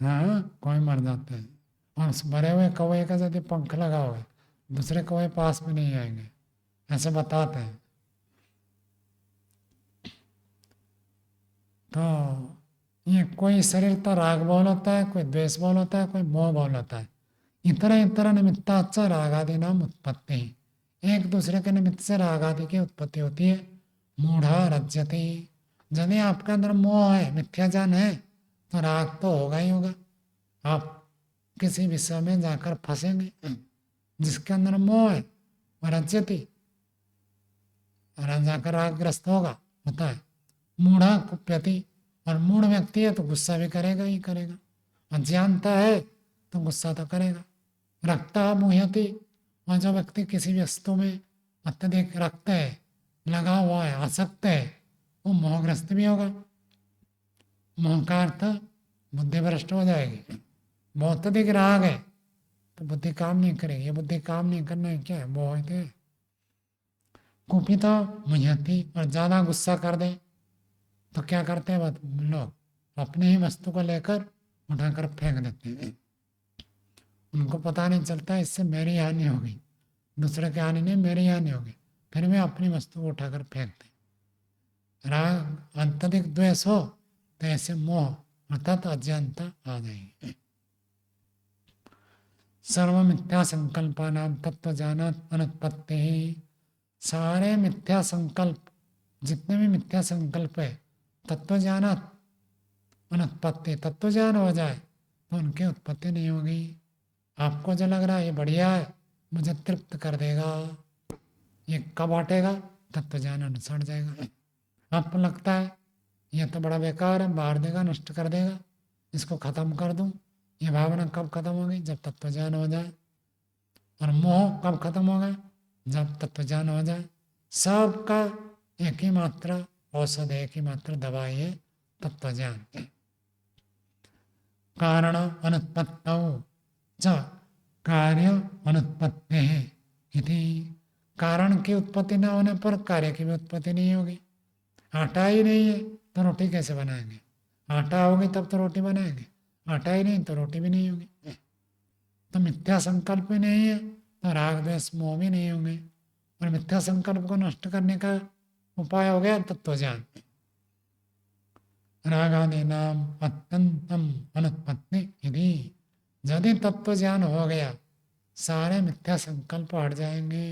हाँ, कौवे मर जाते हैं। और उस मरे हुए कौवे का यदि पंख लगा हुआ है, दूसरे कौवे पास में नहीं आएंगे, ऐसे बताते हैं। तो ये कोई शरीर तो राग बहुल होता है, कोई द्वेष बहुल होता है, कोई मोह बहुल होता है। इतर निमित्ताच्च रागादि नाम उत्पत्ति। एक दूसरे के निमित्त से राग आदि की उत्पत्ति होती है। मूढ़ा रज्यते, यदि आपके अंदर मोह है, मिथ्या ज्ञान है, तो राग तो होगा ही होगा। आप किसी विषय में जाकर फंसेंगे। जिसके अंदर मोह है वह रज्यति, और जाकर रागग्रस्त होता है। मूढ़ा कुप्यति, और मूढ़ व्यक्ति है तो गुस्सा भी करेगा ही करेगा। अज्ञानता है तो गुस्सा तो करेगा। रक्ता मुह्यति, और जो व्यक्ति किसी वस्तु में अत्यधिक रक्त है, लगा हुआ है, आसक्त है, वो मोहग्रस्त भी होगा। मोह का अर्थ बुद्धि भ्रष्ट हो जाएगी। बहुत अधिक राग है तो बुद्धि काम नहीं करेगी। ये बुद्धि काम नहीं करना है क्या है? मोह है। कुपित मुह्यति, और ज्यादा गुस्सा कर दे तो क्या करते हैं लोग? अपनी ही वस्तु को लेकर उठाकर फेंक देते हैं। उनको पता नहीं चलता इससे मेरी हानि होगी, दूसरे की हानि नहीं, मेरी हानि होगी, फिर भी अपनी वस्तु को उठाकर फेंकते। राग अत्यधिक द्वेष हो तो ऐसे मोह अर्थात अज्ञानता आ जाएगी। सर्व मिथ्या संकल्पा नाम तत्व जानात अनुत्पत्ति। सारे मिथ्या संकल्प, जितने भी मिथ्या संकल्प है, तत्व जानात अनुत्पत्ति, तत्व ज्ञान हो जाए तो उनकी उत्पत्ति नहीं होगी। आपको जो लग रहा है ये बढ़िया है, मुझे तृप्त कर देगा, ये कब हटेगा? तत्व ज्ञान अनुसार जाएगा। आपको लगता है ये तो बड़ा बेकार है, मार देगा, नष्ट कर देगा, इसको खत्म कर दूं, ये भावना कब खत्म होगी? जब तत्व ज्ञान हो जाए। और मोह कब खत्म होगा? जब तत्व ज्ञान हो जाए। सबका एक ही मात्र औषध, एक ही मात्र दवाई है तत्व ज्ञान। कारण अनुत्पत्तौ च कार्य अनुत्पत्तेः इति कारण की उत्पत्ति न होने पर कार्य की भी उत्पत्ति नहीं होगी। आटा ही नहीं है तो रोटी कैसे बनाएंगे? आटा होगी तब तो रोटी बनाएंगे, आटा ही नहीं तो रोटी भी नहीं होगी। तो मिथ्या संकल्प भी नहीं है तो राग द्वेष मोह भी नहीं होंगे। और मिथ्या संकल्प को नष्ट करने का उपाय हो गया तत्व ज्ञान। रागादि नाम अत्यंतम अनुत्पत्ति यदि यदि तत्व ज्ञान हो गया सारे मिथ्या संकल्प हट जाएंगे।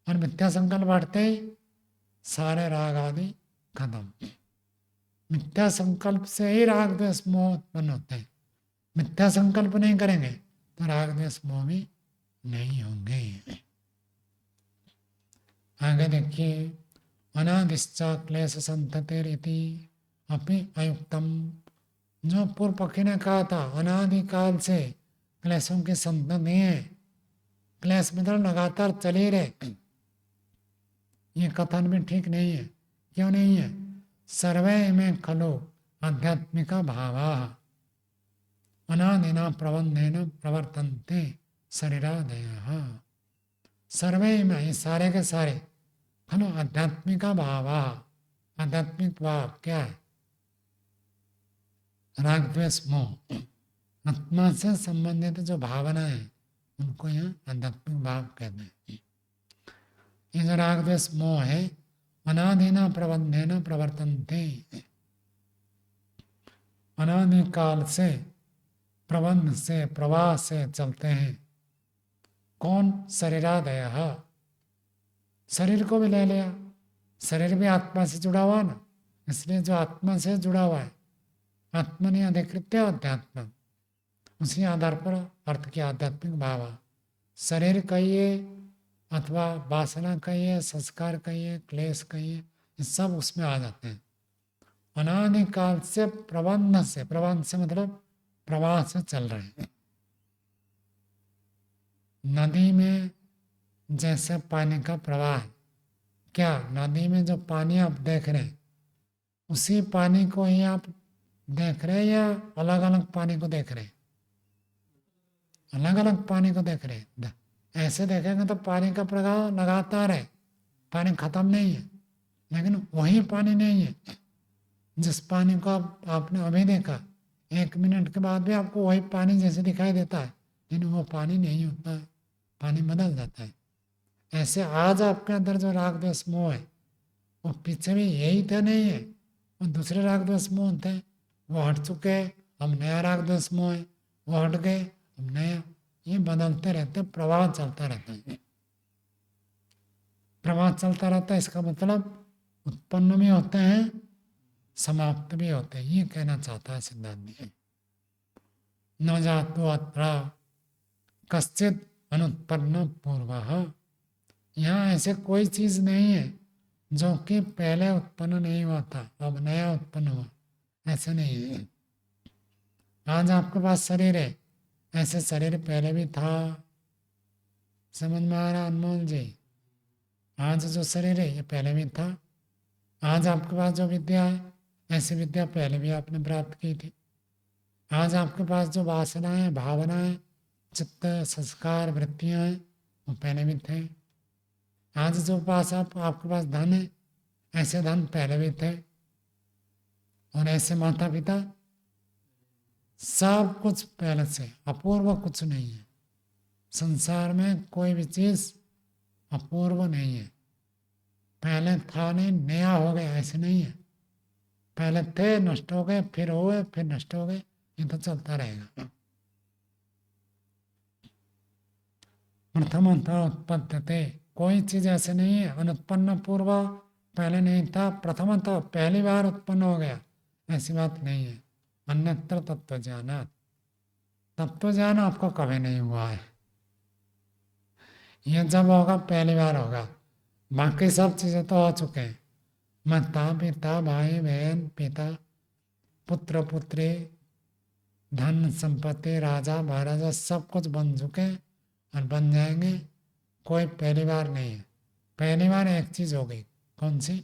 और मिथ्या संकल्प हटते ही सारे राग आदि खत्म। मिथ्या संकल्प से ही राग द्वेष मोह उत्पन्न होते हैं। मिथ्या संकल्प नहीं करेंगे तो राग द्वेष मोह भी नहीं होंगे। आगे देखिए, अनादिश्चा क्लेश संततिरिति अपि अयुक्तम। जो पूर्व पक्षी ने कहा था अनादिकाल से क्लेशों की संतति है, क्लेश मतलब लगातार चले रहे, ये कथन भी ठीक नहीं है। क्यों नहीं है? सर्वे में खलो आध्यात्मिका भावा अनादिना प्रबंधेन प्रवर्तन्ते शरीरादयः। सर्वे में, ये सारे के सारे, खलो आध्यात्मिका भावा, आध्यात्मिक भाव क्या है? राग द्वेष मोह, आत्मा से संबंधित जो भावना है उनको यहाँ आध्यात्मिक भाव कहते हैं। ये जो राग द्वेष मोह है अनादिना प्रबंधेन प्रवर्तन्ते, अनादिकाल से प्रबंध से प्रवाह से चलते हैं। कौन? शरीरादयः, शरीर को भी ले लिया, शरीर भी आत्मा से जुड़ा हुआ ना, इसलिए जो आत्मा से जुड़ा हुआ है आत्मनि अधिकृत्य अध्यात्म, उसी आधार पर अर्थ की आध्यात्मिक भाव। शरीर कहिए अथवा वासना कहिए, संस्कार कहिए, क्लेश कहिए, ये सब उसमें आ जाते हैं। अनादिकाल से प्रबंध से, प्रबंध से मतलब प्रवाह से चल रहे हैं। नदी में जैसे पानी का प्रवाह है, क्या नदी में जो पानी आप देख रहे हैं उसी पानी को ही आप देख रहे हैं या अलग अलग पानी को देख रहे हैं? अलग अलग पानी को देख रहे हैं। ऐसे देखेंगे तो पानी का प्रवाह लगातार है, पानी खत्म नहीं है, लेकिन वही पानी नहीं है जिस पानी को आपने अभी देखा। 1 मिनट के बाद भी आपको वही पानी जैसे दिखाई देता है, लेकिन वो पानी नहीं होता है, पानी बदल जाता है। ऐसे आज आपके अंदर जो राग द्वेष मोह है वो पीछे भी यही तो नहीं है, वो दूसरे राग द्वेष मोह थे, वो हट चुके हैं, अब नया राग द्वेष मोह है, वो हट गए, अब नया। ये बदलते रहते, प्रवाह चलता रहता है। प्रवाह चलता रहता है इसका मतलब उत्पन्न भी होते हैं, समाप्त भी होते हैं, ये कहना चाहता है सिद्धांत। न जातो अत्र कश्चित अनुत्पन्न पूर्व, यहाँ ऐसे कोई चीज नहीं है जो कि पहले उत्पन्न नहीं हुआ था अब नया उत्पन्न हुआ, ऐसे नहीं है। आज आपके पास शरीर है, ऐसे शरीर पहले भी था। समझ में आ रहा अनमोल जी? आज जो शरीर है ये पहले भी था। आज आपके पास जो विद्या है ऐसी विद्या पहले भी आपने प्राप्त की थी। आज आपके पास जो वासनाएं, भावनाएं, चित्त, संस्कार, वृत्तियां हैं वो पहले भी थे। आज जो पास आपके पास धन है ऐसे धन पहले भी थे। और ऐसे माता पिता, सब कुछ पहले से, अपूर्व कुछ नहीं है। संसार में कोई भी चीज अपूर्व नहीं है। पहले था नहीं नया हो गया, ऐसे नहीं है। पहले थे, नष्ट हो गए, फिर हुए, फिर नष्ट हो गए, ये तो चलता रहेगा। प्रथमतः उत्पत्ति, कोई चीज ऐसे नहीं है अनुत्पन्न पूर्व, पहले नहीं था, प्रथमतः पहली बार उत्पन्न हो गया, ऐसी बात नहीं है। अन्यत्र तत्व ज्ञानात्, तत्व ज्ञान आपको कभी नहीं हुआ है। ये जब होगा पहली बार होगा, बाकी सब चीजें तो हो चुके हैं। माता पिता, भाई बहन, पिता, पुत्र पुत्री, धन संपत्ति, राजा महाराजा, सब कुछ बन चुके हैं और बन जाएंगे। कोई पहली बार नहीं है। पहली बार एक चीज हो गई, कौन सी?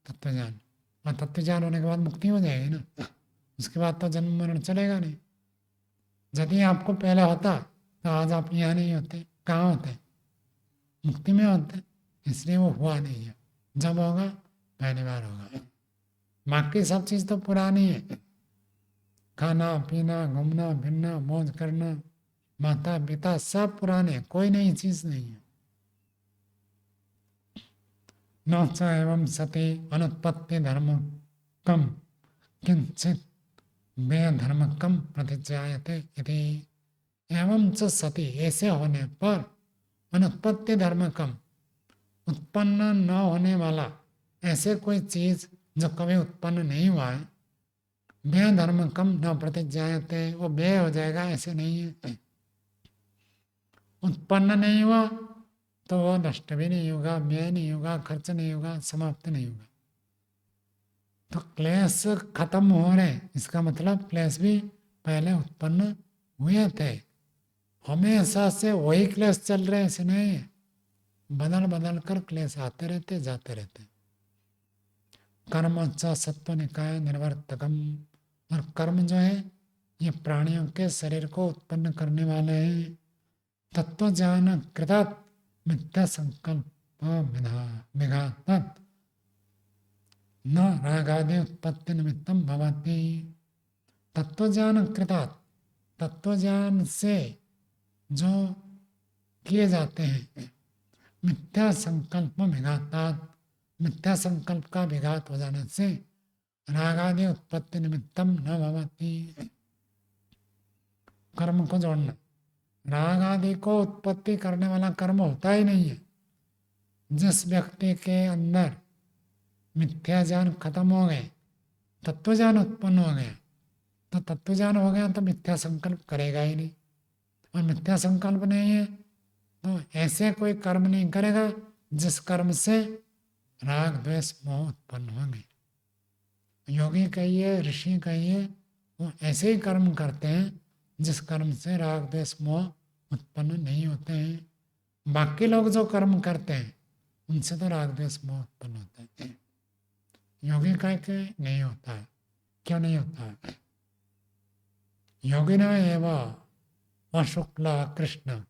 तत्व ज्ञान। और तत्व ज्ञान होने के बाद मुक्ति हो जाएगी ना, उसके बाद तो जन्म मरण चलेगा नहीं। यदि आपको पहले होता तो आज आप यहाँ नहीं होते, कहाँ होते? मुक्ति में होते हैं, इसलिए वो हुआ नहीं है। जब होगा पहली बार होगा। बाकी सब चीज तो पुरानी है, खाना पीना, घूमना फिरना, मौज करना, माता पिता सब पुराने, कोई नई चीज नहीं है। न च एवं सति अनुत्पत्ति धर्म कम किंचित व्यय धर्म कम प्रतिजायते इति। एवं च सति, ऐसे होने पर अनुत्पत्ति धर्म कम, उत्पन्न न होने वाला ऐसे कोई चीज जो कभी उत्पन्न नहीं हुआ है, व्यय धर्म कम न प्रतिजायते, वो व्यय हो जाएगा ऐसे नहीं है। उत्पन्न नहीं हुआ तो वो नष्ट भी नहीं होगा, व्यय नहीं होगा, खर्च नहीं होगा, समाप्त नहीं होगा। तो क्लेश खत्म हो रहे, इसका मतलब क्लेश भी पहले उत्पन्न हुए थे, हमेशा से वही क्लेश चल रहे ऐसे नहीं है, बदल बदल कर क्लेश आते रहते जाते रहते। कर्म च सत्व निकाय निर्वर्तकम, और कर्म जो है ये प्राणियों के शरीर को उत्पन्न करने वाले हैं। तत्व ज्ञान कृत मिथ्या संकल्प विघात न रागादि उत्पत्ति निमित्तम भवति। तत्वज्ञान कृतात्, तत्वज्ञान से जो किए जाते हैं, मिथ्या संकल्प विघातात, मिथ्या संकल्प का विघात हो जाने से रागादि उत्पत्ति निमित्तम न भवति। कर्म को जोड़ना, राग आदि को उत्पत्ति करने वाला कर्म होता ही नहीं है। जिस व्यक्ति के अंदर मिथ्या ज्ञान खत्म हो गए, तत्व ज्ञान उत्पन्न हो गया, तो तत्व ज्ञान हो गया तो मिथ्या संकल्प करेगा ही नहीं, और मिथ्या संकल्प नहीं है तो ऐसे कोई कर्म नहीं करेगा जिस कर्म से राग द्वेष मोह उत्पन्न होंगे। योगी कहिए, ऋषि कहिए, वो ऐसे ही कर्म करते हैं जिस कर्म से राग द्वेष मोह उत्पन्न नहीं होते हैं। बाकी लोग जो कर्म करते हैं उनसे तो राग द्वेष मोह उत्पन्न होते हैं, योगी कह के नहीं होता है। क्यों नहीं होता है? योगिना एवं अशुक्ला कृष्ण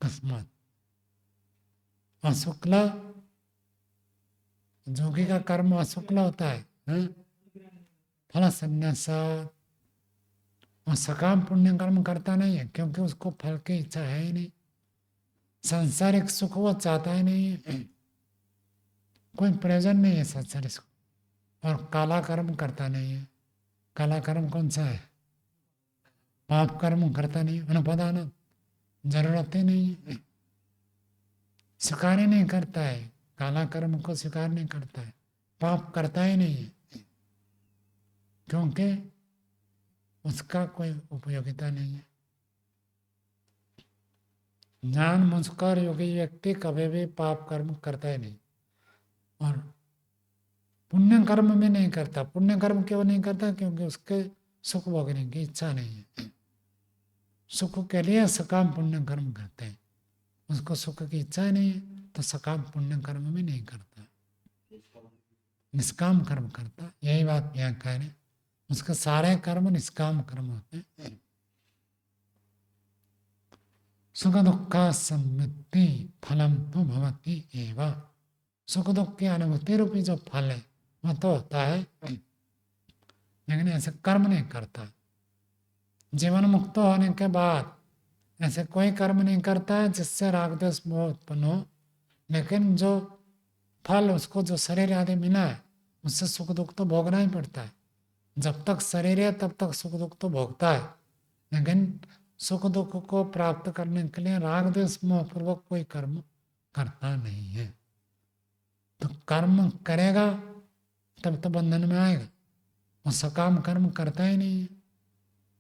कस्मात, अशुक्ला, योगी का कर्म अशुक्ला होता है, फल संन्यास, और सकाम पुण्य कर्म करता नहीं है क्योंकि उसको फल की इच्छा है ही नहीं, सांसारिक सुख वो चाहता ही नहीं है, कोई प्रयोजन नहीं है सांसारिक सुख। और काला कर्म करता नहीं है। काला कर्म कौन सा है? पाप कर्म करता नहीं, अनुपदान, जरूरत ही नहीं है, स्वीकार ही नहीं करता है, काला कर्म को स्वीकार नहीं करता है, पाप करता ही नहीं है, क्योंकि उसका कोई उपयोगिता नहीं है। जान मुझकर योगी व्यक्ति कभी भी पाप कर्म करता ही नहीं, और पुण्य कर्म भी नहीं करता। पुण्य कर्म क्यों नहीं करता? क्योंकि उसके सुख भोगने की इच्छा नहीं है। सुख के लिए सकाम पुण्य कर्म करते हैं, उसको सुख की इच्छा नहीं है तो सकाम पुण्य कर्म भी नहीं करता, निष्काम कर्म करता। यही बात यहाँ कह रहे, उसके सारे कर्म निष्काम कर्म होते हैं। सुख दुख सम्मिति फलम तो भवति एवं, सुख दुख की अनुभूति रूपी जो फल है वह तो होता है, लेकिन ऐसे कर्म नहीं करता। जीवन मुक्त होने के बाद ऐसे कोई कर्म नहीं करता है जिससे राग द्वेष मोह उत्पन्न हो, लेकिन जो फल उसको जो शरीर आदि मिला है उससे सुख दुख तो भोगना ही पड़ता है। जब तक शरीर है तब तक सुख दुख तो भोगता है, लेकिन सुख दुख को प्राप्त करने के लिए राग द्वेष मोह पूर्वक कोई कर्म करता नहीं है। तो कर्म करेगा तब तो बंधन में आएगा, वो सकाम कर्म करता ही नहीं है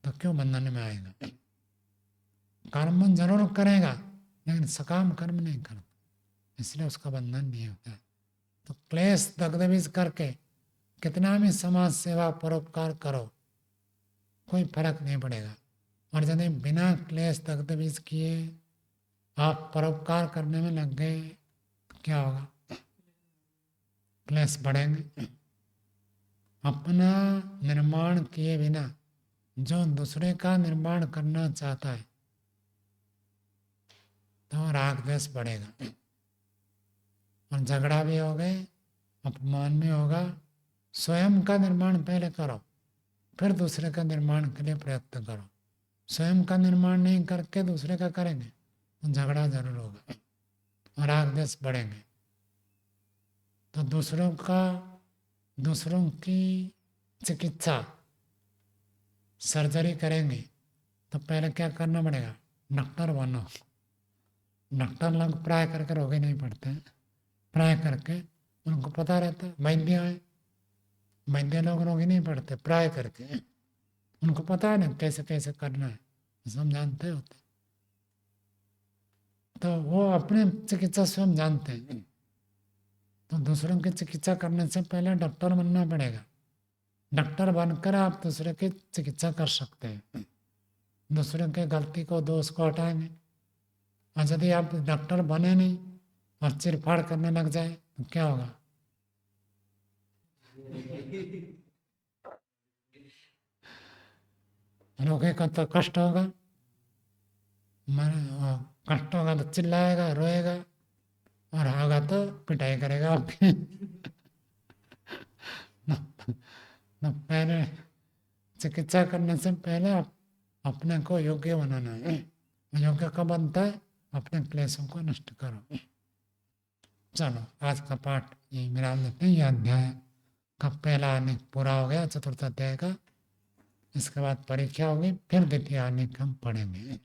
तो क्यों बंधन में आएगा? कर्म जरूर करेगा लेकिन सकाम कर्म नहीं करता, इसलिए उसका बंधन नहीं होता है। तो क्लेश दग्धबीज करके कितना भी समाज सेवा परोपकार करो कोई फर्क नहीं पड़ेगा, और यदि बिना क्लेश दग्धबीज किए आप परोपकार करने में लग गए तो क्या होगा? क्लेश बढ़ेंगे। अपना निर्माण किए बिना जो दूसरे का निर्माण करना चाहता है तो राग द्वेष बढ़ेगा और झगड़ा भी हो गए, अपमान भी होगा। स्वयं का निर्माण पहले करो, फिर दूसरे का निर्माण के लिए प्रयत्न करो। स्वयं का निर्माण नहीं करके दूसरे का करेंगे तो झगड़ा जरूर होगा और राग द्वेष बढ़ेंगे। तो दूसरों की चिकित्सा सर्जरी करेंगे तो पहले क्या करना पड़ेगा? डॉक्टर बनो। डॉक्टर लोग प्राय करके रोगी नहीं पड़ते हैं, प्राय करके उनको पता रहता है। वैद्य है, वैद्य लोग रोगी नहीं पड़ते, प्राय करके उनको पता है ना कैसे कैसे करना है, सब जानते होते। तो वो अपने चिकित्सा स्वयं जानते हैं। तो दूसरों की चिकित्सा करने से पहले डॉक्टर बनना पड़ेगा। डॉक्टर बनकर आप दूसरे की चिकित्सा कर सकते हैं, दूसरों के गलती को दोष को हटाएंगे। और यदि आप डॉक्टर बने नहीं और चिरफाड़ करने लग जाए तो क्या होगा? रोगी का तो कष्ट होगा, कष्ट होगा तो चिल्लाएगा, रोएगा, और होगा तो पिटाई करेगा आपकी। तो पहले चिकित्सा करने से पहले आप अपने को योग्य बनाना है। योग्य कब बनता है? अपने क्लेशों को नष्ट करो। चलो आज का पाठ यही विराम देते हैं। यह अध्याय का पहला अनेक पूरा हो गया, चतुर्थ अध्याय का। इसके बाद परीक्षा होगी, फिर द्वितीय अनेक हम पढ़ेंगे।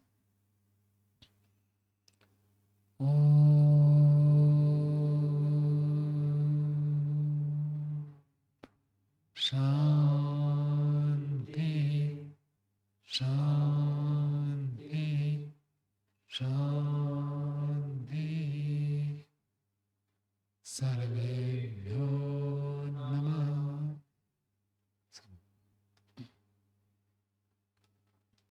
शांति।